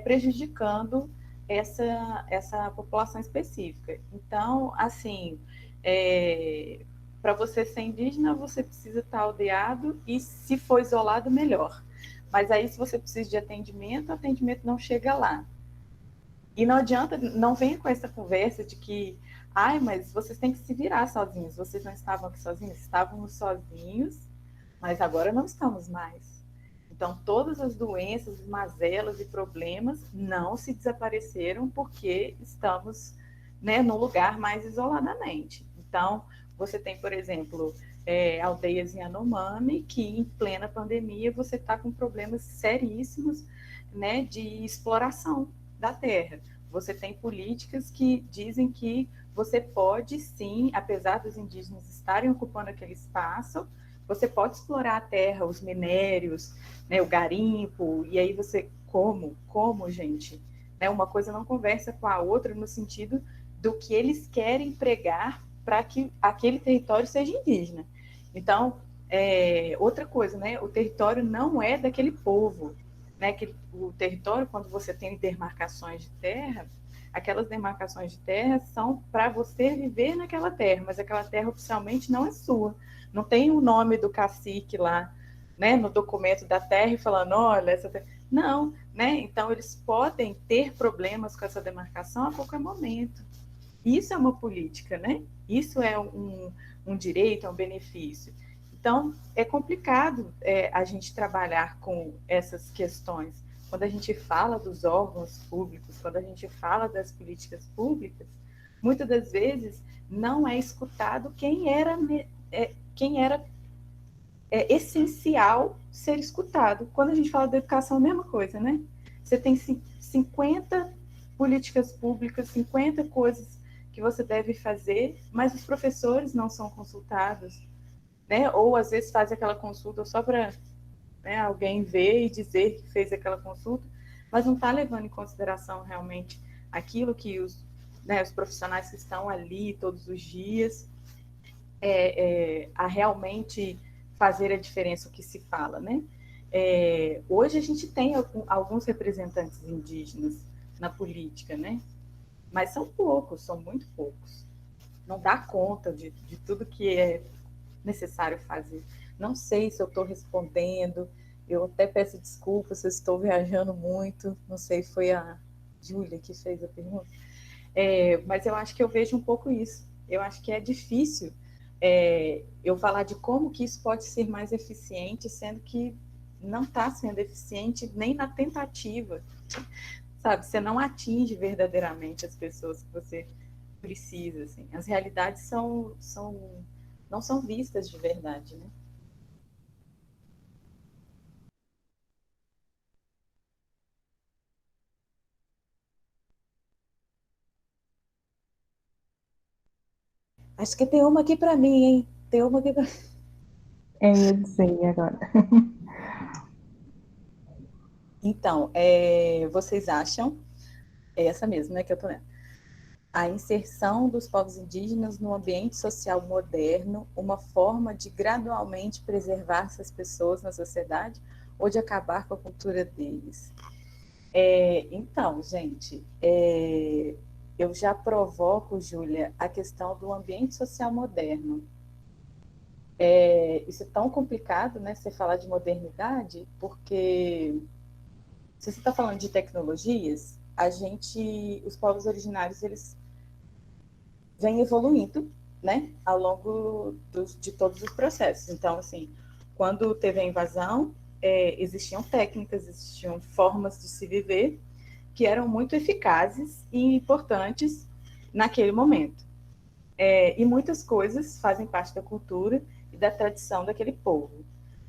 prejudicando essa população específica. Então, assim, para você ser indígena, você precisa estar aldeado e, se for isolado, melhor. Mas aí, se você precisa de atendimento, o atendimento não chega lá. E não adianta, não venha com essa conversa de que, ai, mas vocês têm que se virar sozinhos. Vocês não estavam aqui sozinhos? Estávamos sozinhos, mas agora não estamos mais. Então, todas as doenças, mazelas e problemas não se desapareceram porque estamos, né, num lugar mais isoladamente. Então, você tem, por exemplo, aldeias em Yanomami que, em plena pandemia, você está com problemas seríssimos, né, de exploração da terra. Você tem políticas que dizem que você pode, sim, apesar dos indígenas estarem ocupando aquele espaço, você pode explorar a terra, os minérios, né, o garimpo, e aí você, como, gente? Né, uma coisa não conversa com a outra no sentido do que eles querem pregar para que aquele território seja indígena. Então, outra coisa, né, o território não é daquele povo, né, que o território, quando você tem demarcações de terra, aquelas demarcações de terra são para você viver naquela terra, mas aquela terra oficialmente não é sua. Não tem o nome do cacique lá, né, no documento da terra e falando, olha, essa terra... Não, né? Então eles podem ter problemas com essa demarcação a qualquer momento. Isso é uma política, né? Isso é um direito, é um benefício. Então, é complicado a gente trabalhar com essas questões. Quando a gente fala dos órgãos públicos, quando a gente fala das políticas públicas, muitas das vezes não é escutado quem era essencial ser escutado. Quando a gente fala da educação, é a mesma coisa, né? Você tem 50 políticas públicas, 50 coisas que você deve fazer, mas os professores não são consultados, né? Ou às vezes faz aquela consulta só para, né, alguém ver e dizer que fez aquela consulta, mas não está levando em consideração realmente aquilo que os profissionais que estão ali todos os dias a realmente fazer a diferença o que se fala, né? Hoje a gente tem alguns representantes indígenas na política, né? Mas são poucos, são muito poucos. Não dá conta de tudo que é necessário fazer. Não sei se eu estou respondendo, eu até peço desculpas se eu estou viajando muito, não sei, foi a Júlia que fez a pergunta, mas eu acho que eu vejo um pouco isso. Eu acho que é difícil eu falar de como que isso pode ser mais eficiente, sendo que não está sendo eficiente nem na tentativa, sabe? Você não atinge verdadeiramente as pessoas que você precisa, assim. As realidades não são vistas de verdade, né? Acho que tem uma aqui para mim, hein? Tem uma aqui para... Eu sei agora. Então, vocês acham, é essa mesmo, né, que eu tô lendo. A inserção dos povos indígenas no ambiente social moderno, uma forma de gradualmente preservar essas pessoas na sociedade ou de acabar com a cultura deles? Então, gente, eu já provoco, Júlia, a questão do ambiente social moderno. Isso é tão complicado, né, você falar de modernidade, porque se você está falando de tecnologias, os povos originários, eles vêm evoluindo, né, ao longo de todos os processos. Então, assim, quando teve a invasão, existiam técnicas, existiam formas de se viver que eram muito eficazes e importantes naquele momento. E muitas coisas fazem parte da cultura e da tradição daquele povo.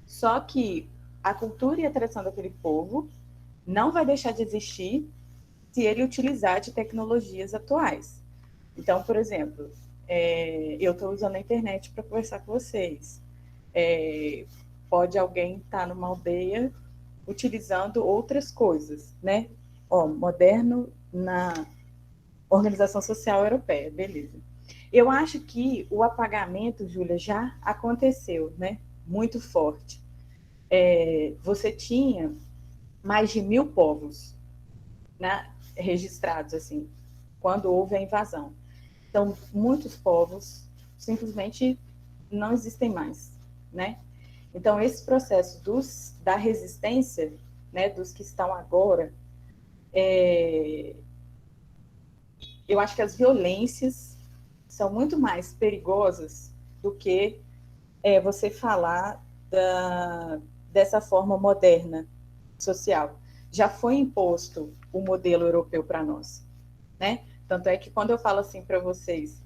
Só que a cultura e a tradição daquele povo não vai deixar de existir se ele utilizar de tecnologias atuais. Então, por exemplo, eu estou usando a internet para conversar com vocês. Pode alguém estar numa aldeia utilizando outras coisas, né? Moderno na Organização Social Europeia, beleza. Eu acho que o apagamento, Júlia, já aconteceu, né? Muito forte. Você tinha mais de 1.000 povos, né, registrados, assim, quando houve a invasão. Então, muitos povos simplesmente não existem mais, né? Então, esse processo da resistência, né, dos que estão agora, eu acho que as violências são muito mais perigosas do que você falar dessa forma moderna social. Já foi imposto o modelo europeu para nós, né? Tanto é que quando eu falo assim para vocês,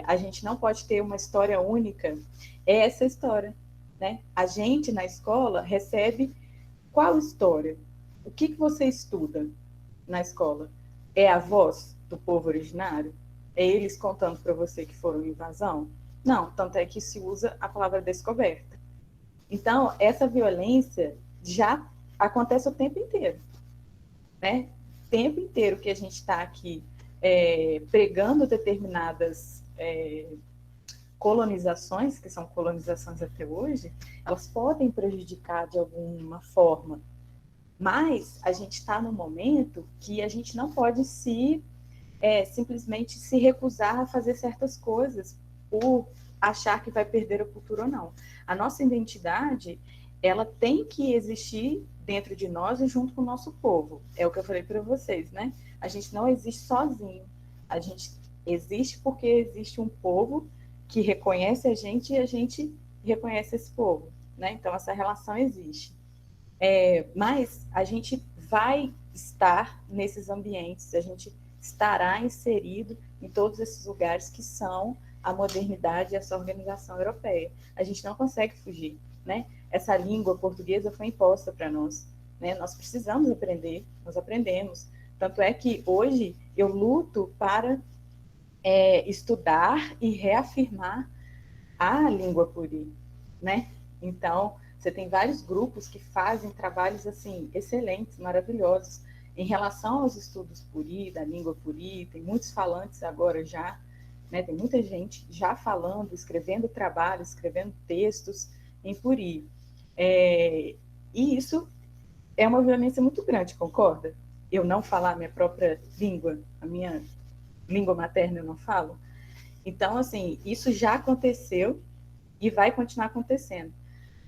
a gente não pode ter uma história única, é essa história, né? A gente na escola recebe qual história? O que você estuda na escola? É a voz do povo originário? É eles contando para você que foram invasão? Não, tanto é que se usa a palavra descoberta. Então, essa violência já acontece o tempo inteiro, né? O tempo inteiro que a gente está aqui pregando determinadas colonizações, que são colonizações até hoje, elas podem prejudicar de alguma forma. Mas a gente está num momento que a gente não pode simplesmente se recusar a fazer certas coisas por achar que vai perder a cultura ou não. A nossa identidade, ela tem que existir dentro de nós e junto com o nosso povo. É o que eu falei para vocês, né? A gente não existe sozinho. A gente existe porque existe um povo que reconhece a gente e a gente reconhece esse povo, né? Então, essa relação existe. Mas a gente vai estar nesses ambientes, a gente estará inserido em todos esses lugares que são a modernidade e essa organização europeia. A gente não consegue fugir, né? Essa língua portuguesa foi imposta para nós, né? Nós precisamos aprender, nós aprendemos. Tanto é que hoje eu luto para estudar e reafirmar a língua puri, né? Então, você tem vários grupos que fazem trabalhos assim excelentes, maravilhosos em relação aos estudos puri, da língua puri. Tem muitos falantes agora já, né? Tem muita gente já falando, escrevendo trabalhos, escrevendo textos em puri. E isso é uma violência muito grande, concorda? Eu não falar a minha própria língua, a minha língua materna eu não falo. Então, assim, isso já aconteceu e vai continuar acontecendo.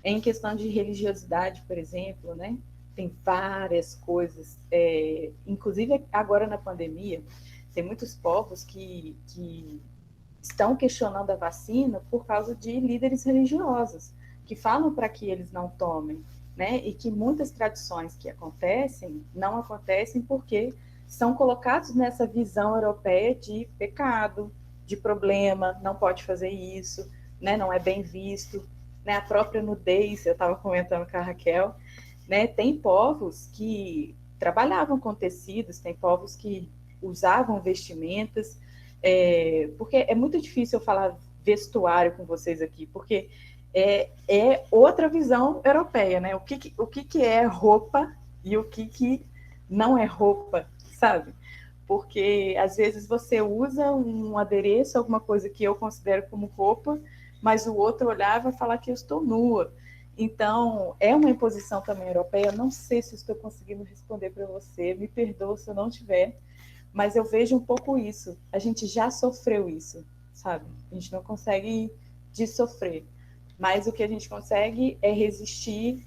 Em questão de religiosidade, por exemplo, né? Tem várias coisas, inclusive agora na pandemia, tem muitos povos que estão questionando a vacina por causa de líderes religiosos, que falam para que eles não tomem, né? E que muitas tradições que acontecem, não acontecem porque são colocados nessa visão europeia de pecado, de problema, não pode fazer isso, né? Não é bem visto, né? A própria nudez, eu estava comentando com a Raquel, né? Tem povos que trabalhavam com tecidos, tem povos que usavam vestimentas, porque é muito difícil eu falar vestuário com vocês aqui, porque é outra visão europeia, né? O que é roupa e o que não é roupa, sabe? Porque às vezes você usa um adereço, alguma coisa que eu considero como roupa, mas o outro olhar vai falar que eu estou nua. Então, é uma imposição também europeia. Não sei se estou conseguindo responder para você, me perdoa se eu não tiver, mas eu vejo um pouco isso. A gente já sofreu isso, sabe? A gente não consegue dessofrer, mas o que a gente consegue é resistir,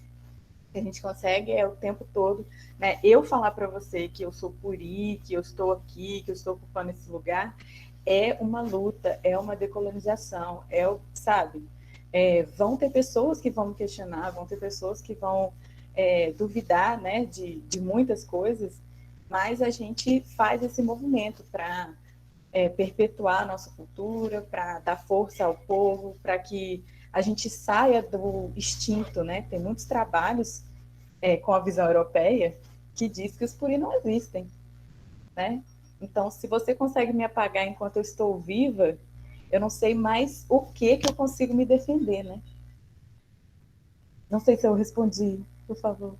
o que a gente consegue é o tempo todo, né? Eu falar para você que eu sou puri, que eu estou aqui, que eu estou ocupando esse lugar, é uma luta, é uma decolonização, sabe? Vão ter pessoas que vão me questionar, vão ter pessoas que vão duvidar, né, de muitas coisas, mas a gente faz esse movimento para perpetuar a nossa cultura, para dar força ao povo, para que a gente saia do extinto, né? Tem muitos trabalhos com a visão europeia que diz que os puri não existem, né? Então, se você consegue me apagar enquanto eu estou viva, eu não sei mais o que eu consigo me defender, né? Não sei se eu respondi, por favor.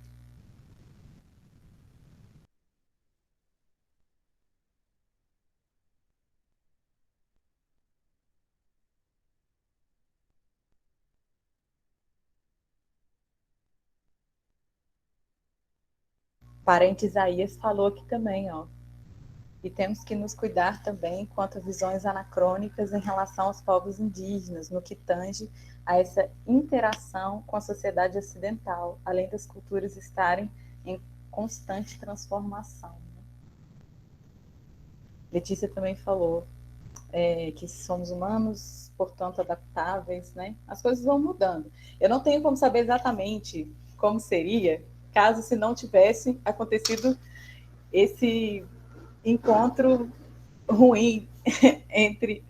Parente Isaías falou aqui também, ó. E temos que nos cuidar também quanto a visões anacrônicas em relação aos povos indígenas, no que tange a essa interação com a sociedade ocidental, além das culturas estarem em constante transformação. Letícia também falou que somos humanos, portanto adaptáveis, né? As coisas vão mudando. Eu não tenho como saber exatamente como seria caso se não tivesse acontecido esse encontro ruim entre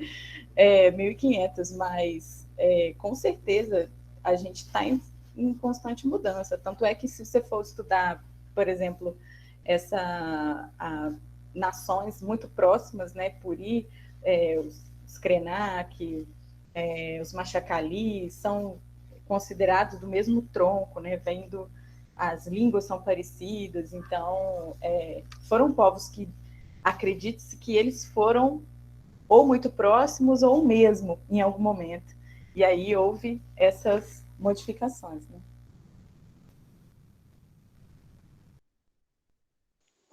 1500, mas com certeza a gente está em constante mudança. Tanto é que se você for estudar, por exemplo, nações muito próximas, né, Puri, os Krenak, os Machacali, são considerados do mesmo tronco, né, as línguas são parecidas, então foram povos que acredite-se que eles foram ou muito próximos ou mesmo em algum momento. E aí houve essas modificações, né?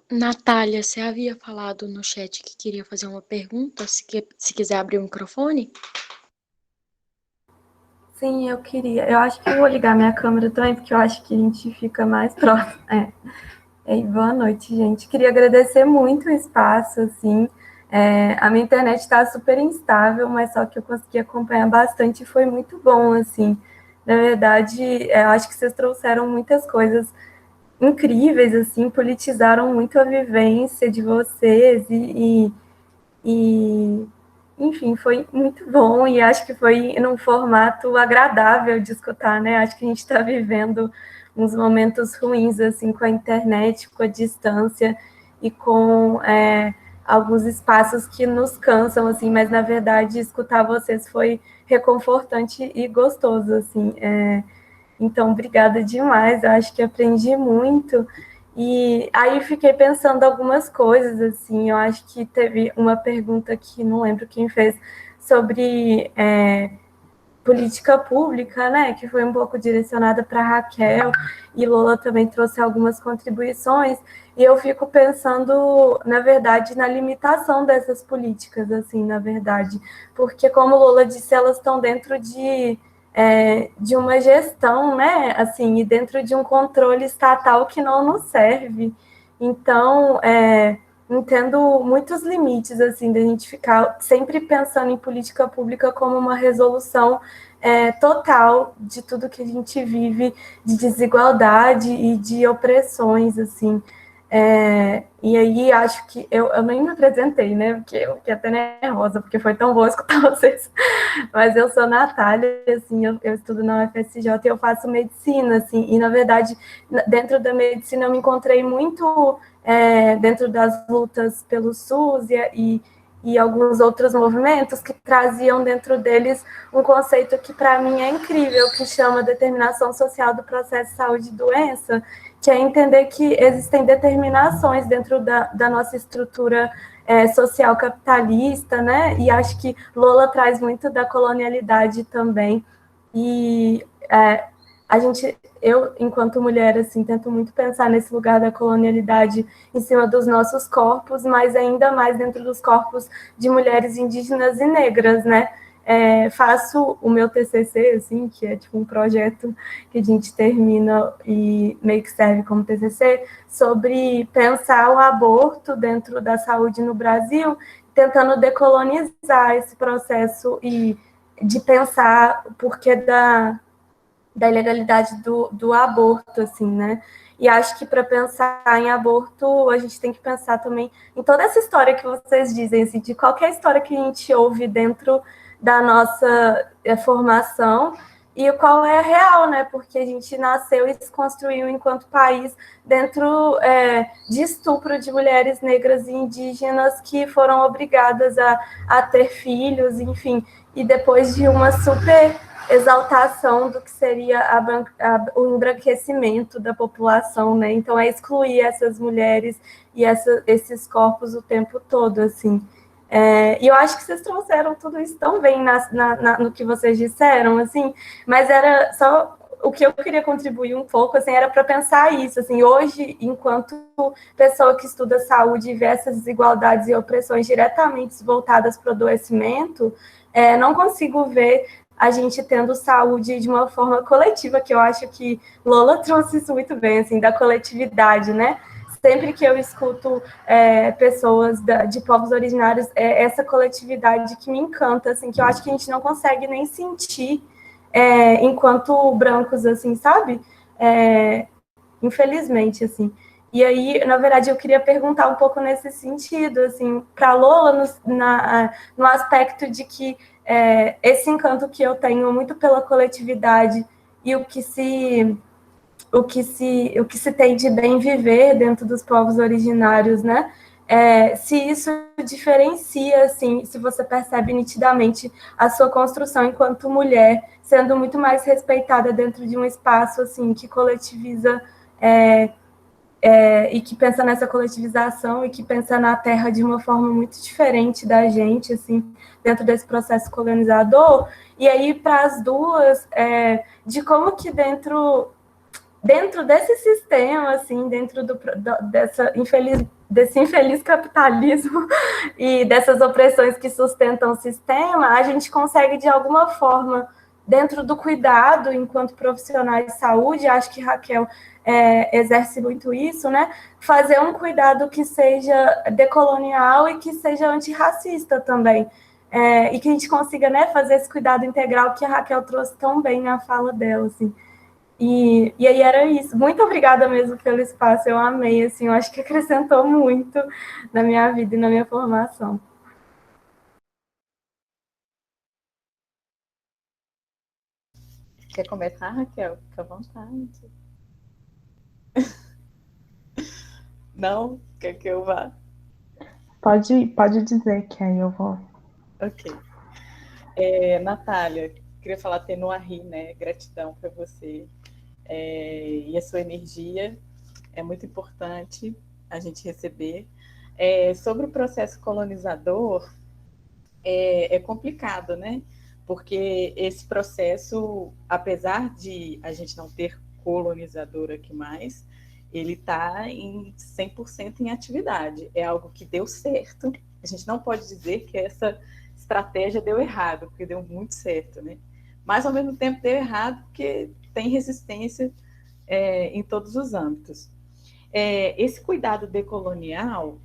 Natália, você havia falado no chat que queria fazer uma pergunta, se quiser abrir o microfone? Sim, eu queria. Eu acho que eu vou ligar minha câmera também, porque eu acho que a gente fica mais próximo. Boa noite, gente. Queria agradecer muito o espaço, assim. A minha internet está super instável, mas só que eu consegui acompanhar bastante e foi muito bom, assim. Na verdade, eu acho que vocês trouxeram muitas coisas incríveis, assim, politizaram muito a vivência de vocês enfim, foi muito bom e acho que foi num formato agradável de escutar, né? Acho que a gente está vivendo uns momentos ruins, assim, com a internet, com a distância e com alguns espaços que nos cansam, assim, mas, na verdade, escutar vocês foi reconfortante e gostoso, assim. Então, obrigada demais, eu acho que aprendi muito. E aí fiquei pensando algumas coisas, assim, eu acho que teve uma pergunta que não lembro quem fez, sobre política pública, né, que foi um pouco direcionada para Raquel, e Lola também trouxe algumas contribuições, e eu fico pensando, na verdade, na limitação dessas políticas, assim, na verdade, porque, como Lola disse, elas estão dentro de uma gestão, né, assim, e dentro de um controle estatal que não nos serve. Então, entendo muitos limites, assim, da gente ficar sempre pensando em política pública como uma resolução total de tudo que a gente vive, de desigualdade e de opressões, assim. E aí, acho que eu nem me apresentei, né, porque eu fiquei até nervosa, porque foi tão bom escutar vocês. Mas eu sou Natália, assim, eu estudo na UFSJ e eu faço medicina, assim, e, na verdade, dentro da medicina eu me encontrei muito dentro das lutas pelo SUS e alguns outros movimentos que traziam dentro deles um conceito que, para mim, é incrível, que chama determinação social do processo de saúde e doença, que é entender que existem determinações dentro da nossa estrutura social capitalista, né? E acho que Lola traz muito da colonialidade também. E eu, enquanto mulher, assim, tento muito pensar nesse lugar da colonialidade em cima dos nossos corpos, mas ainda mais dentro dos corpos de mulheres indígenas e negras, né? Faço o meu TCC, assim, que é tipo um projeto que a gente termina e meio que serve como TCC, sobre pensar o aborto dentro da saúde no Brasil, tentando decolonizar esse processo e de pensar o porquê da ilegalidade do aborto, assim, né? E acho que para pensar em aborto, a gente tem que pensar também em toda essa história que vocês dizem, assim, de qualquer história que a gente ouve dentro da nossa formação, e qual é a real, né? Porque a gente nasceu e se construiu enquanto país dentro de estupro de mulheres negras e indígenas que foram obrigadas a ter filhos, enfim, e depois de uma super exaltação do que seria o embranquecimento da população, né? Então é excluir essas mulheres e esses corpos o tempo todo, assim. E eu acho que vocês trouxeram tudo isso tão bem no que vocês disseram, assim, mas era só o que eu queria contribuir um pouco, assim, era para pensar isso, assim, hoje, enquanto pessoa que estuda saúde e vê essas desigualdades e opressões diretamente voltadas para o adoecimento, não consigo ver a gente tendo saúde de uma forma coletiva, que eu acho que Lola trouxe isso muito bem, assim, da coletividade, né? Sempre que eu escuto pessoas de povos originários, essa coletividade que me encanta, assim, que eu acho que a gente não consegue nem sentir enquanto brancos, assim, sabe? Infelizmente, assim. E aí, na verdade, eu queria perguntar um pouco nesse sentido, assim, para Lola, no aspecto de que esse encanto que eu tenho muito pela coletividade e o que se tem de bem viver dentro dos povos originários, né? Se isso diferencia, assim, se você percebe nitidamente a sua construção enquanto mulher, sendo muito mais respeitada dentro de um espaço, assim, que coletiviza e que pensa nessa coletivização e que pensa na Terra de uma forma muito diferente da gente, assim, dentro desse processo colonizador. E aí, para as duas, de como que dentro desse sistema, assim, dentro desse infeliz capitalismo e dessas opressões que sustentam o sistema, a gente consegue, de alguma forma, dentro do cuidado, enquanto profissionais de saúde, acho que Raquel exerce muito isso, né? Fazer um cuidado que seja decolonial e que seja antirracista também. E que a gente consiga, né, fazer esse cuidado integral que a Raquel trouxe tão bem na fala dela, assim. E aí era isso. Muito obrigada mesmo pelo espaço, eu amei, assim, eu acho que acrescentou muito na minha vida e na minha formação. Quer começar, Raquel? Fica à vontade. Não? Quer que eu vá? Pode dizer que aí eu vou. Ok. Natália, queria falar Tenoari, né? Gratidão para você. E a sua energia é muito importante a gente receber. Sobre o processo colonizador, é complicado, né? Porque esse processo, apesar de a gente não ter colonizador aqui mais, ele está em 100% em atividade. É algo que deu certo. A gente não pode dizer que essa estratégia deu errado, porque deu muito certo, né? Mas, ao mesmo tempo, deu errado porque tem resistência em todos os âmbitos. Esse cuidado decolonial,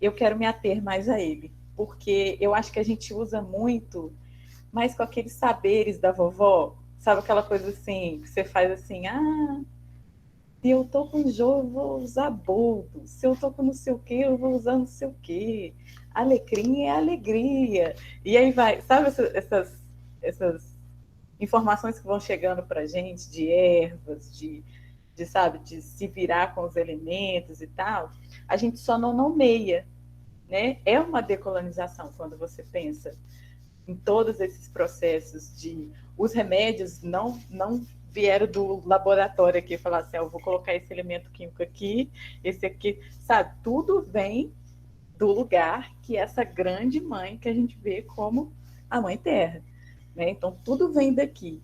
eu quero me ater mais a ele, porque eu acho que a gente usa muito, mas com aqueles saberes da vovó, sabe aquela coisa assim, que você faz assim, se eu tô com jogo, eu vou usar boldo, se eu tô com não sei o que, eu vou usar não sei o que, alecrim é alegria, e aí vai, sabe essas informações que vão chegando pra gente, de ervas, sabe, de se virar com os elementos e tal, a gente só não nomeia, né? É uma decolonização quando você pensa em todos esses processos de os remédios não vieram do laboratório aqui falar assim, eu vou colocar esse elemento químico aqui, esse aqui, sabe? Tudo vem do lugar que é essa grande mãe que a gente vê como a Mãe Terra, né? Então tudo vem daqui.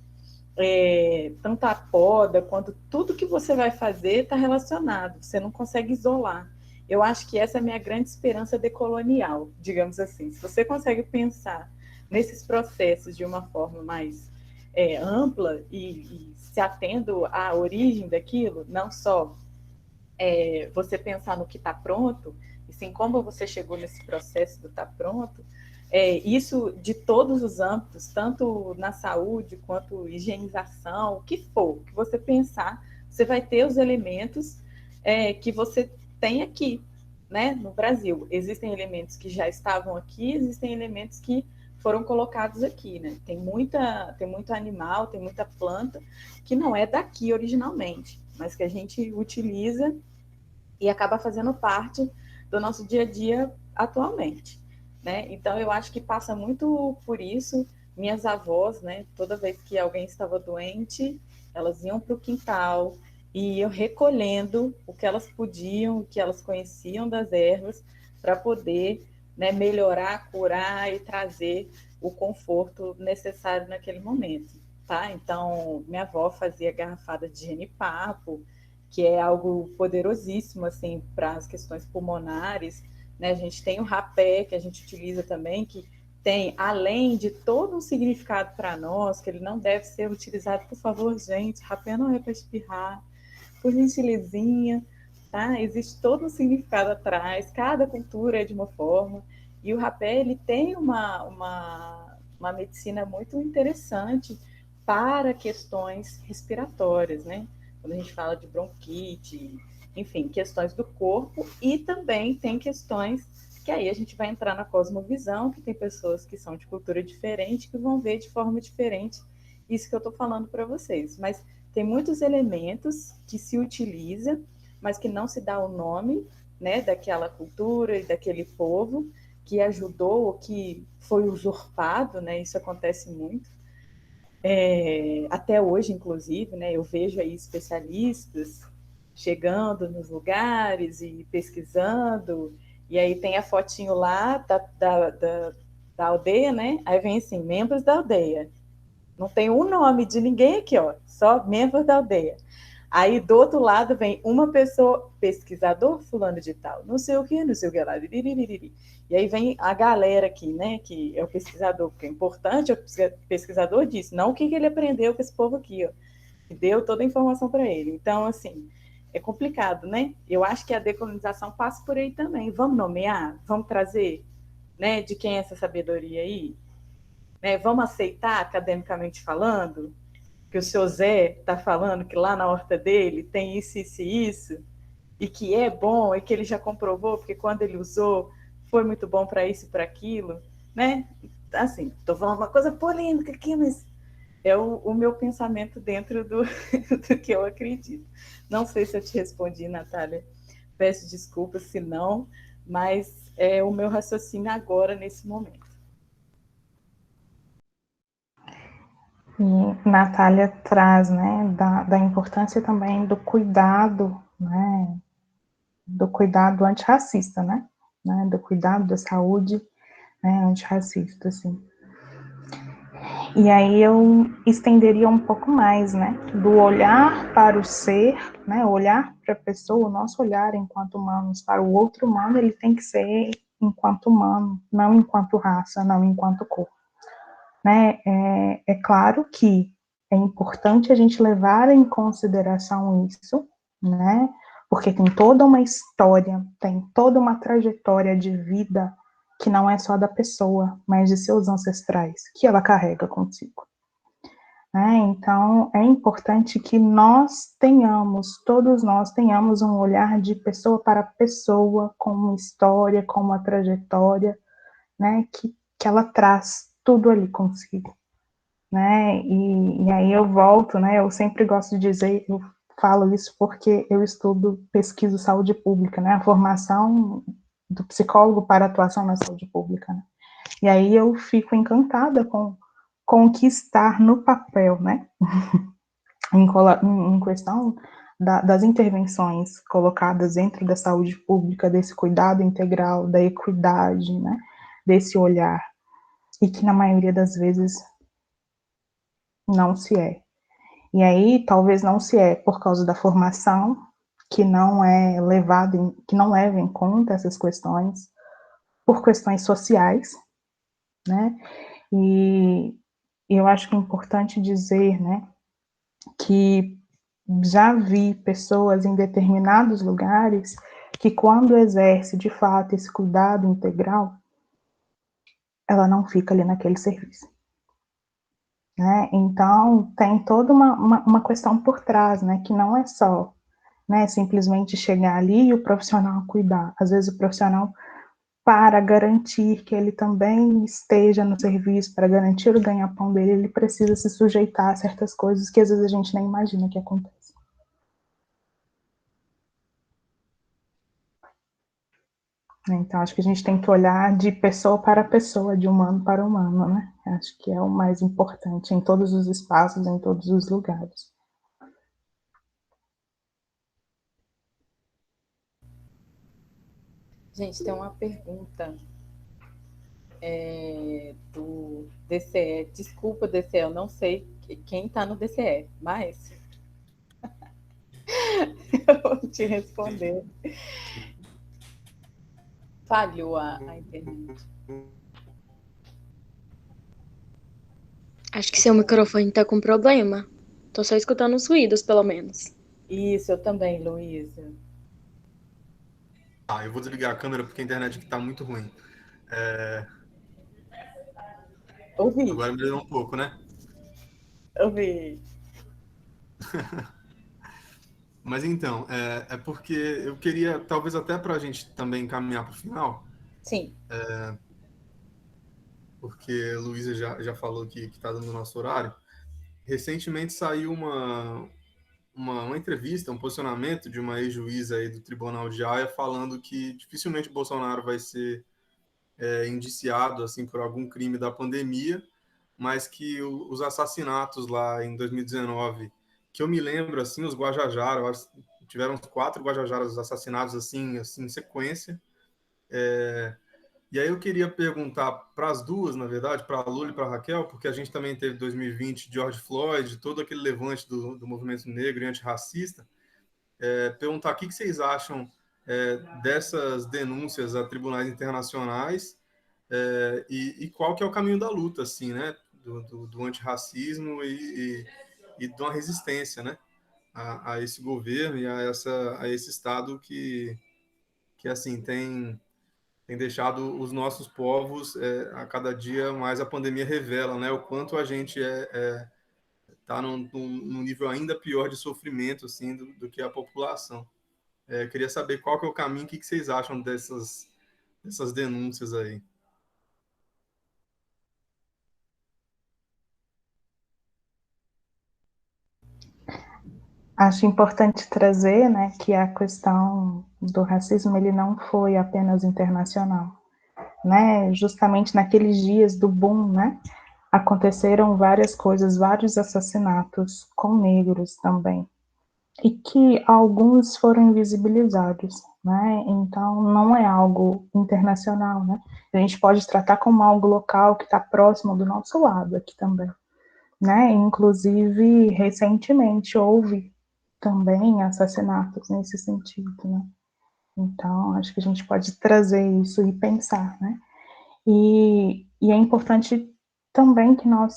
Tanto a poda quanto tudo que você vai fazer está relacionado, você não consegue isolar. Eu acho que essa é a minha grande esperança decolonial, digamos assim. Se você consegue pensar nesses processos de uma forma mais ampla e se atendo à origem daquilo, não só você pensar no que está pronto, e sim como você chegou nesse processo do estar pronto, isso de todos os âmbitos, tanto na saúde quanto higienização, o que for, que você pensar, você vai ter os elementos que você tem aqui, né, no Brasil. Existem elementos que já estavam aqui, existem elementos que foram colocados aqui, né? Tem muito animal, tem muita planta que não é daqui originalmente, mas que a gente utiliza e acaba fazendo parte do nosso dia a dia atualmente, né? Então eu acho que passa muito por isso. Minhas avós, né? Toda vez que alguém estava doente, elas iam para o quintal e iam recolhendo o que elas podiam, o que elas conheciam das ervas, para poder, né, melhorar, curar e trazer o conforto necessário naquele momento, tá? Então, minha avó fazia garrafada de genipapo, que é algo poderosíssimo, assim, para as questões pulmonares, né? A gente tem o rapé, que a gente utiliza também, que tem, além de todo um significado para nós, que ele não deve ser utilizado, por favor, gente, rapé não é para espirrar, por gentilezinha, tá? Existe todo um significado atrás, cada cultura é de uma forma, e o rapé, ele tem uma medicina muito interessante para questões respiratórias, né? Quando a gente fala de bronquite, enfim, questões do corpo, e também tem questões que aí a gente vai entrar na cosmovisão, que tem pessoas que são de cultura diferente, que vão ver de forma diferente isso que eu estou falando para vocês. Mas tem muitos elementos que se utiliza, mas que não se dá o nome, né, daquela cultura e daquele povo que ajudou ou que foi usurpado, né? Isso acontece muito. Até hoje, inclusive, né, eu vejo aí especialistas chegando nos lugares e pesquisando, e aí tem a fotinho lá da aldeia, né? Aí vem assim, membros da aldeia. Não tem um nome de ninguém aqui, ó, só membros da aldeia. Aí do outro lado vem uma pessoa, pesquisador fulano de tal, não sei o que lá. E aí vem a galera aqui, né, que é o pesquisador, porque é importante, o pesquisador disse, não o que ele aprendeu com esse povo aqui, ó, que deu toda a informação para ele. Então, assim, é complicado, né? Eu acho que a decolonização passa por aí também. Vamos nomear? Vamos trazer, né, de quem é essa sabedoria aí? Né? Vamos aceitar, academicamente falando, que o seu Zé está falando que lá na horta dele tem isso, e que é bom, e que ele já comprovou, porque quando ele usou, foi muito bom para isso e para aquilo, né? Assim, estou falando uma coisa polêmica aqui, mas é o meu pensamento dentro do que eu acredito. Não sei se eu te respondi, Natália, peço desculpas se não, mas é o meu raciocínio agora, nesse momento. E Natália traz, né, da importância também do cuidado, né, do cuidado antirracista, né, do cuidado da saúde, né, antirracista, assim. E aí eu estenderia um pouco mais, né, do olhar para o ser, né, olhar para a pessoa, o nosso olhar enquanto humanos para o outro humano, ele tem que ser enquanto humano, não enquanto raça, não enquanto cor. Né? É claro que é importante a gente levar em consideração isso, né? Porque tem toda uma história, tem toda uma trajetória de vida que não é só da pessoa, mas de seus ancestrais, que ela carrega consigo. Né? Então, é importante que nós tenhamos, todos nós tenhamos um olhar de pessoa para pessoa, com uma história, com uma trajetória, né? Que ela traz tudo ali consigo, né, e aí eu volto, né, eu sempre gosto de dizer, eu falo isso porque eu pesquiso saúde pública, né, a formação do psicólogo para atuação na saúde pública, né, e aí eu fico encantada com o que está no papel, né, em questão das intervenções colocadas dentro da saúde pública, desse cuidado integral, da equidade, né, desse olhar, e que na maioria das vezes não se é. E aí, talvez não se é por causa da formação, que não é levado, que não leva em conta essas questões, por questões sociais, né? E eu acho que é importante dizer, né, que já vi pessoas em determinados lugares que quando exerce de fato esse cuidado integral, ela não fica ali naquele serviço. Né? Então, tem toda uma questão por trás, né, que não é só, né, simplesmente chegar ali e o profissional cuidar. Às vezes o profissional para garantir que ele também esteja no serviço, para garantir o ganha-pão dele, ele precisa se sujeitar a certas coisas que às vezes a gente nem imagina que acontece. Então, acho que a gente tem que olhar de pessoa para pessoa, de humano para humano, né? Acho que é o mais importante em todos os espaços, em todos os lugares. Gente, tem uma pergunta do DCE. Desculpa, DCE, eu não sei quem está no DCE, mas eu vou te responder. Falhou a internet. Acho que seu microfone tá com problema. Tô só escutando os ruídos, pelo menos. Isso, eu também, Luísa. Eu vou desligar a câmera porque a internet aqui tá muito ruim. Ouvi. Agora melhorou um pouco, né? Ouvi. Mas então, é porque eu queria, talvez até para a gente também caminhar para o final. Sim. Porque a Luísa já falou que está dando o nosso horário. Recentemente saiu uma entrevista, um posicionamento de uma ex-juíza aí do Tribunal de Haia falando que dificilmente Bolsonaro vai ser indiciado assim por algum crime da pandemia, mas que os assassinatos lá em 2019, que eu me lembro assim, os Guajajaras, tiveram 4 Guajajaras assassinados assim em sequência. E aí eu queria perguntar para as duas, na verdade, para a Lula e para a Raquel, porque a gente também teve 2020 George Floyd, todo aquele levante do movimento negro e antirracista, perguntar o que vocês acham dessas denúncias a tribunais internacionais e qual que é o caminho da luta, assim, né, do antirracismo e de uma resistência, né, a esse governo e a esse Estado que assim, tem deixado os nossos povos, a cada dia mais a pandemia revela, né, o quanto a gente está num nível ainda pior de sofrimento, assim, do que a população. Queria saber qual que é o caminho, o que vocês acham dessas denúncias aí. Acho importante trazer, né, que a questão do racismo ele não foi apenas internacional, né? Justamente naqueles dias do boom, né, aconteceram várias coisas, vários assassinatos com negros também, e que alguns foram invisibilizados, né? Então não é algo internacional, né? A gente pode tratar como algo local que está próximo do nosso lado aqui também, né? Inclusive recentemente houve também assassinatos nesse sentido, né? Então, acho que a gente pode trazer isso e pensar, né? E é importante também que nós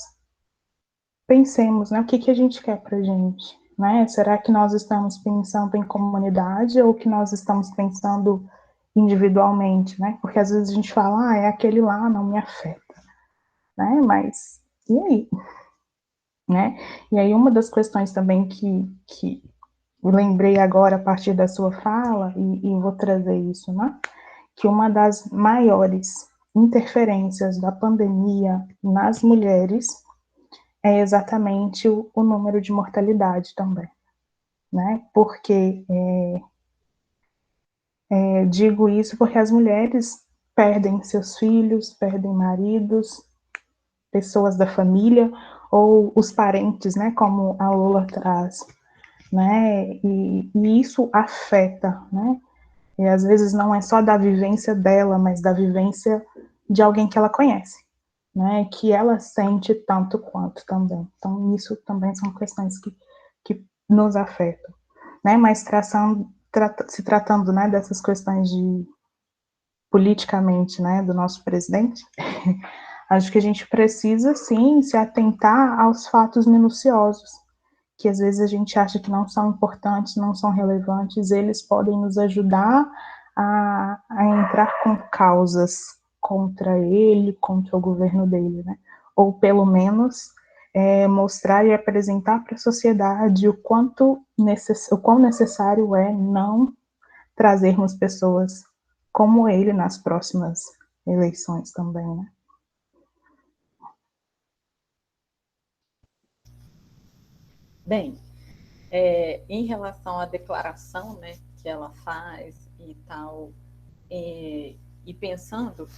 pensemos, né? O que a gente quer pra gente, né? Será que nós estamos pensando em comunidade ou que nós estamos pensando individualmente, né? Porque às vezes a gente fala, é aquele lá, não me afeta, né? Mas, e aí? Né? E aí uma das questões também que lembrei agora a partir da sua fala, e vou trazer isso, né? Que uma das maiores interferências da pandemia nas mulheres é exatamente o número de mortalidade também, né? Porque digo isso porque as mulheres perdem seus filhos, perdem maridos, pessoas da família ou os parentes, né? Como a Lula traz, né? E isso afeta, né? E às vezes não é só da vivência dela, mas da vivência de alguém que ela conhece, né? Que ela sente tanto quanto também. Então, isso também são questões que nos afetam, né? Mas se tratando, né, dessas questões de politicamente, né, do nosso presidente, acho que a gente precisa, sim, se atentar aos fatos minuciosos, que às vezes a gente acha que não são importantes, não são relevantes, eles podem nos ajudar a entrar com causas contra ele, contra o governo dele, né? Ou pelo menos mostrar e apresentar para a sociedade o quão necessário é não trazermos pessoas como ele nas próximas eleições também, né? Bem, em relação à declaração, né, que ela faz e tal, e pensando,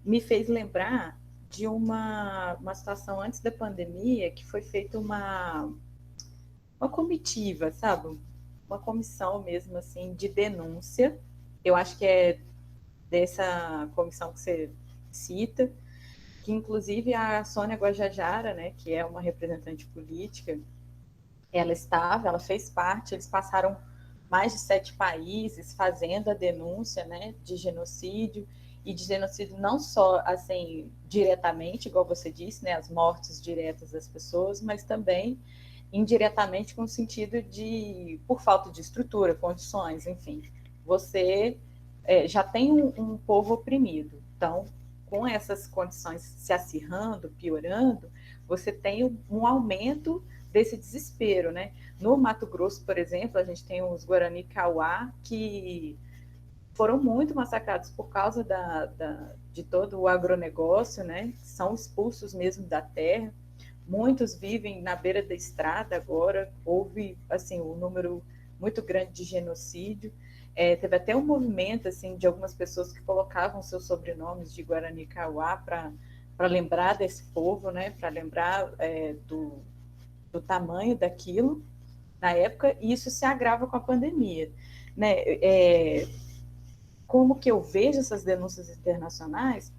me fez lembrar de uma situação antes da pandemia que foi feita uma comitiva, sabe? Uma comissão mesmo assim de denúncia. Eu acho que é dessa comissão que você cita, que inclusive a Sônia Guajajara, né, que é uma representante política, ela fez parte, eles passaram mais de 7 países fazendo a denúncia, né, de genocídio, e de genocídio não só, assim, diretamente, igual você disse, né, as mortes diretas das pessoas, mas também indiretamente com o sentido de, por falta de estrutura, condições, enfim, você já tem um povo oprimido, então, com essas condições se acirrando, piorando, você tem um aumento desse desespero, né? No Mato Grosso, por exemplo, a gente tem os Guarani Kauá, que foram muito massacrados por causa de todo o agronegócio, né? São expulsos mesmo da terra. Muitos vivem na beira da estrada agora. Houve, assim, um número muito grande de genocídio. Teve até um movimento, assim, de algumas pessoas que colocavam seus sobrenomes de Guarani Kauá para lembrar desse povo, né? Para lembrar do tamanho daquilo na época, e isso se agrava com a pandemia. Né? Como que eu vejo essas denúncias internacionais,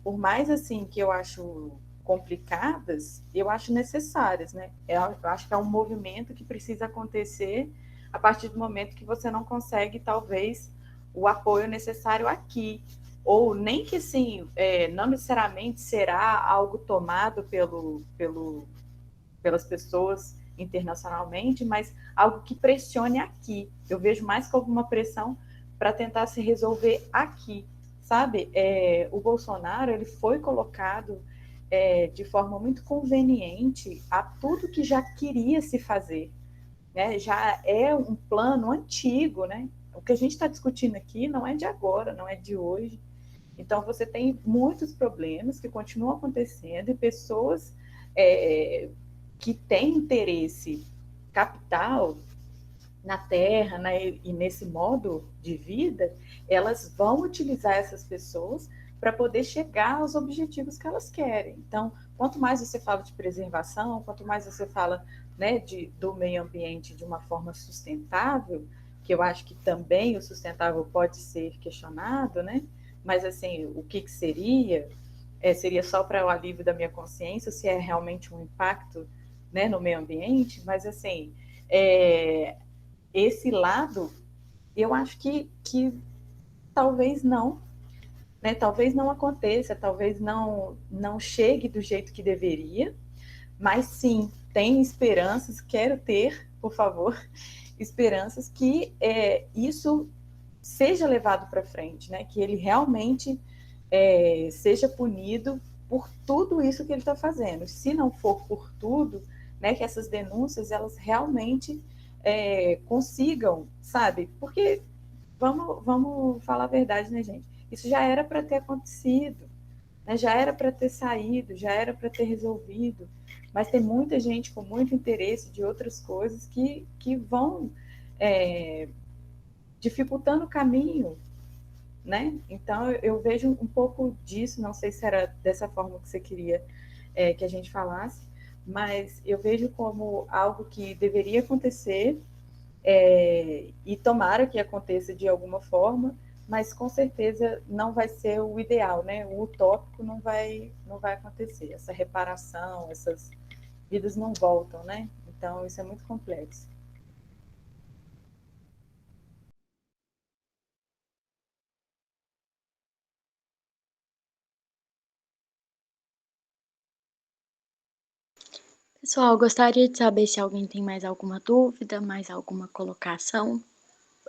por mais assim que eu acho complicadas, eu acho necessárias. Né? Eu acho que é um movimento que precisa acontecer a partir do momento que você não consegue, talvez, o apoio necessário aqui. Ou nem que, assim, não necessariamente será algo tomado pelas pessoas internacionalmente, mas algo que pressione aqui. Eu vejo mais como uma pressão para tentar se resolver aqui, sabe? O Bolsonaro ele foi colocado de forma muito conveniente a tudo que já queria se fazer, né? Já é um plano antigo, né? O que a gente está discutindo aqui não é de agora, não é de hoje. Então, você tem muitos problemas que continuam acontecendo e pessoas que têm interesse capital na terra, né, e nesse modo de vida, elas vão utilizar essas pessoas para poder chegar aos objetivos que elas querem. Então, quanto mais você fala de preservação, quanto mais você fala, né, do meio ambiente de uma forma sustentável, que eu acho que também o sustentável pode ser questionado, né? Mas assim, o que seria? Seria só para o alívio da minha consciência, se é realmente um impacto, né, no meio ambiente? Mas assim, esse lado, eu acho que talvez não, né? Talvez não aconteça, talvez não chegue do jeito que deveria, mas sim, tem esperanças, quero ter, por favor, esperanças que isso seja levado para frente, né? Que ele realmente seja punido por tudo isso que ele está fazendo. Se não for por tudo, né, que essas denúncias elas realmente consigam, sabe? Porque vamos falar a verdade, né, gente? Isso já era para ter acontecido, né? Já era para ter saído, já era para ter resolvido. Mas tem muita gente com muito interesse de outras coisas que vão dificultando o caminho, né? Então eu vejo um pouco disso, não sei se era dessa forma que você queria que a gente falasse, mas eu vejo como algo que deveria acontecer e tomara que aconteça de alguma forma, mas com certeza não vai ser o ideal, né? O utópico não vai acontecer. Essa reparação, essas vidas não voltam, né? Então isso é muito complexo. Pessoal, gostaria de saber se alguém tem mais alguma dúvida, mais alguma colocação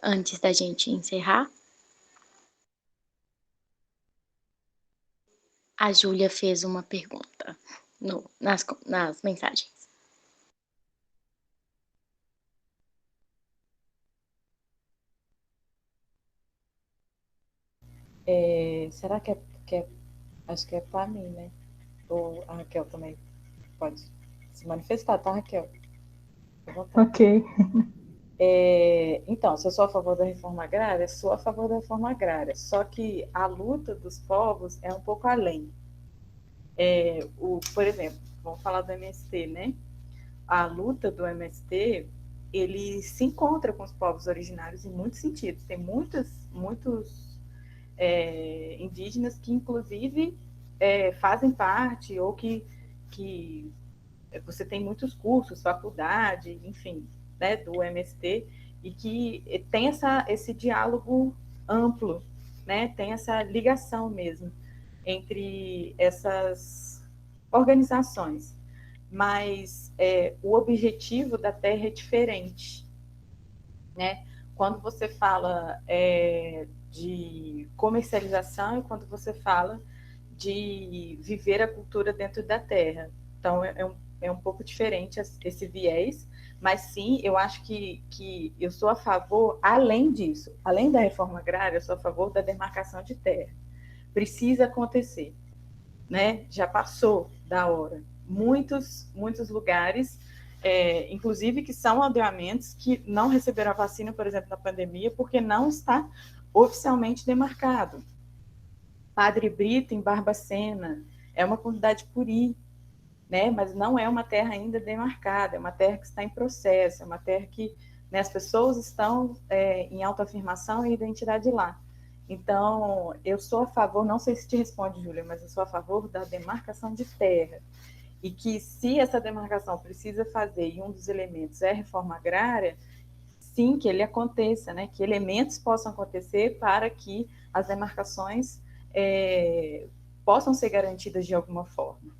antes da gente encerrar. A Júlia fez uma pergunta nas mensagens. Será acho que é para mim, né? Ou a Raquel também pode se manifestar, tá, Raquel? Ok. Então, se eu sou a favor da reforma agrária, sou a favor da reforma agrária. Só que a luta dos povos é um pouco além. Por exemplo, vamos falar do MST, né? A luta do MST, ele se encontra com os povos originários em muitos sentidos. Tem muitos indígenas que, inclusive, fazem parte ou que você tem muitos cursos, faculdade, enfim, né, do MST, e que tem esse diálogo amplo, né, tem essa ligação mesmo entre essas organizações. Mas o objetivo da Terra é diferente, né? Quando você fala de comercialização e quando você fala de viver a cultura dentro da terra. Então, é um pouco diferente esse viés, mas sim, eu acho que eu sou a favor, além disso, além da reforma agrária, eu sou a favor da demarcação de terra. Precisa acontecer, né? Já passou da hora. Muitos lugares, inclusive que são aldeamentos, que não receberam a vacina, por exemplo, na pandemia, porque não está oficialmente demarcado. Padre Brito, em Barbacena, é uma comunidade puri, né? Mas não é uma terra ainda demarcada, é uma terra que está em processo, é uma terra que, né, as pessoas estão em autoafirmação e identidade lá. Então, eu sou a favor, não sei se te responde, Júlia, mas eu sou a favor da demarcação de terra. E que, se essa demarcação precisa fazer, e um dos elementos é a reforma agrária, sim, que ele aconteça, né? Que elementos possam acontecer para que as demarcações possam ser garantidas de alguma forma.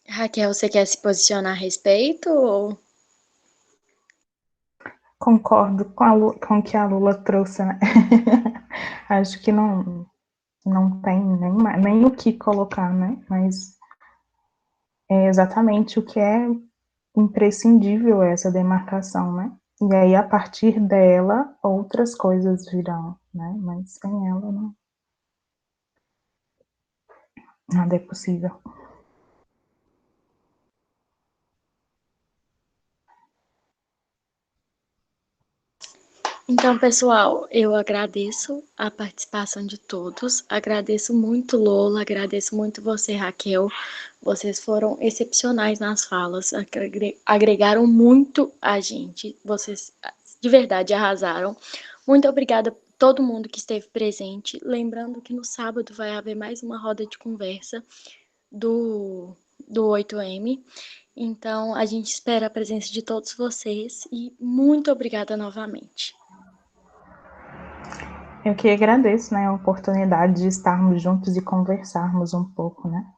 Raquel, você quer se posicionar a respeito? Ou... Concordo com o que a Lula trouxe, né? Acho que não tem nem o que colocar, né? Mas é exatamente o que é imprescindível essa demarcação, né? E aí, a partir dela, outras coisas virão, né? Mas sem ela, não, nada é possível. Então, pessoal, eu agradeço a participação de todos, agradeço muito Lola, agradeço muito você, Raquel, vocês foram excepcionais nas falas, agregaram muito a gente, vocês de verdade arrasaram. Muito obrigada a todo mundo que esteve presente, lembrando que no sábado vai haver mais uma roda de conversa do 8M, então a gente espera a presença de todos vocês e muito obrigada novamente. Eu que agradeço, né, a oportunidade de estarmos juntos e conversarmos um pouco, né?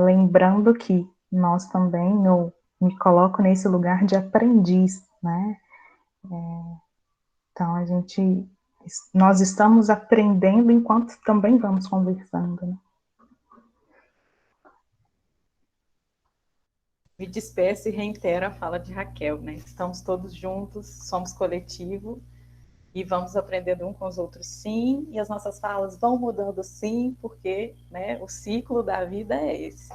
Lembrando que nós também, eu me coloco nesse lugar de aprendiz, né? Então, nós estamos aprendendo enquanto também vamos conversando, né? Me despeço e reitero a fala de Raquel, né? Estamos todos juntos, somos coletivo e vamos aprendendo um com os outros, sim, e as nossas falas vão mudando, sim, porque, né, o ciclo da vida é esse.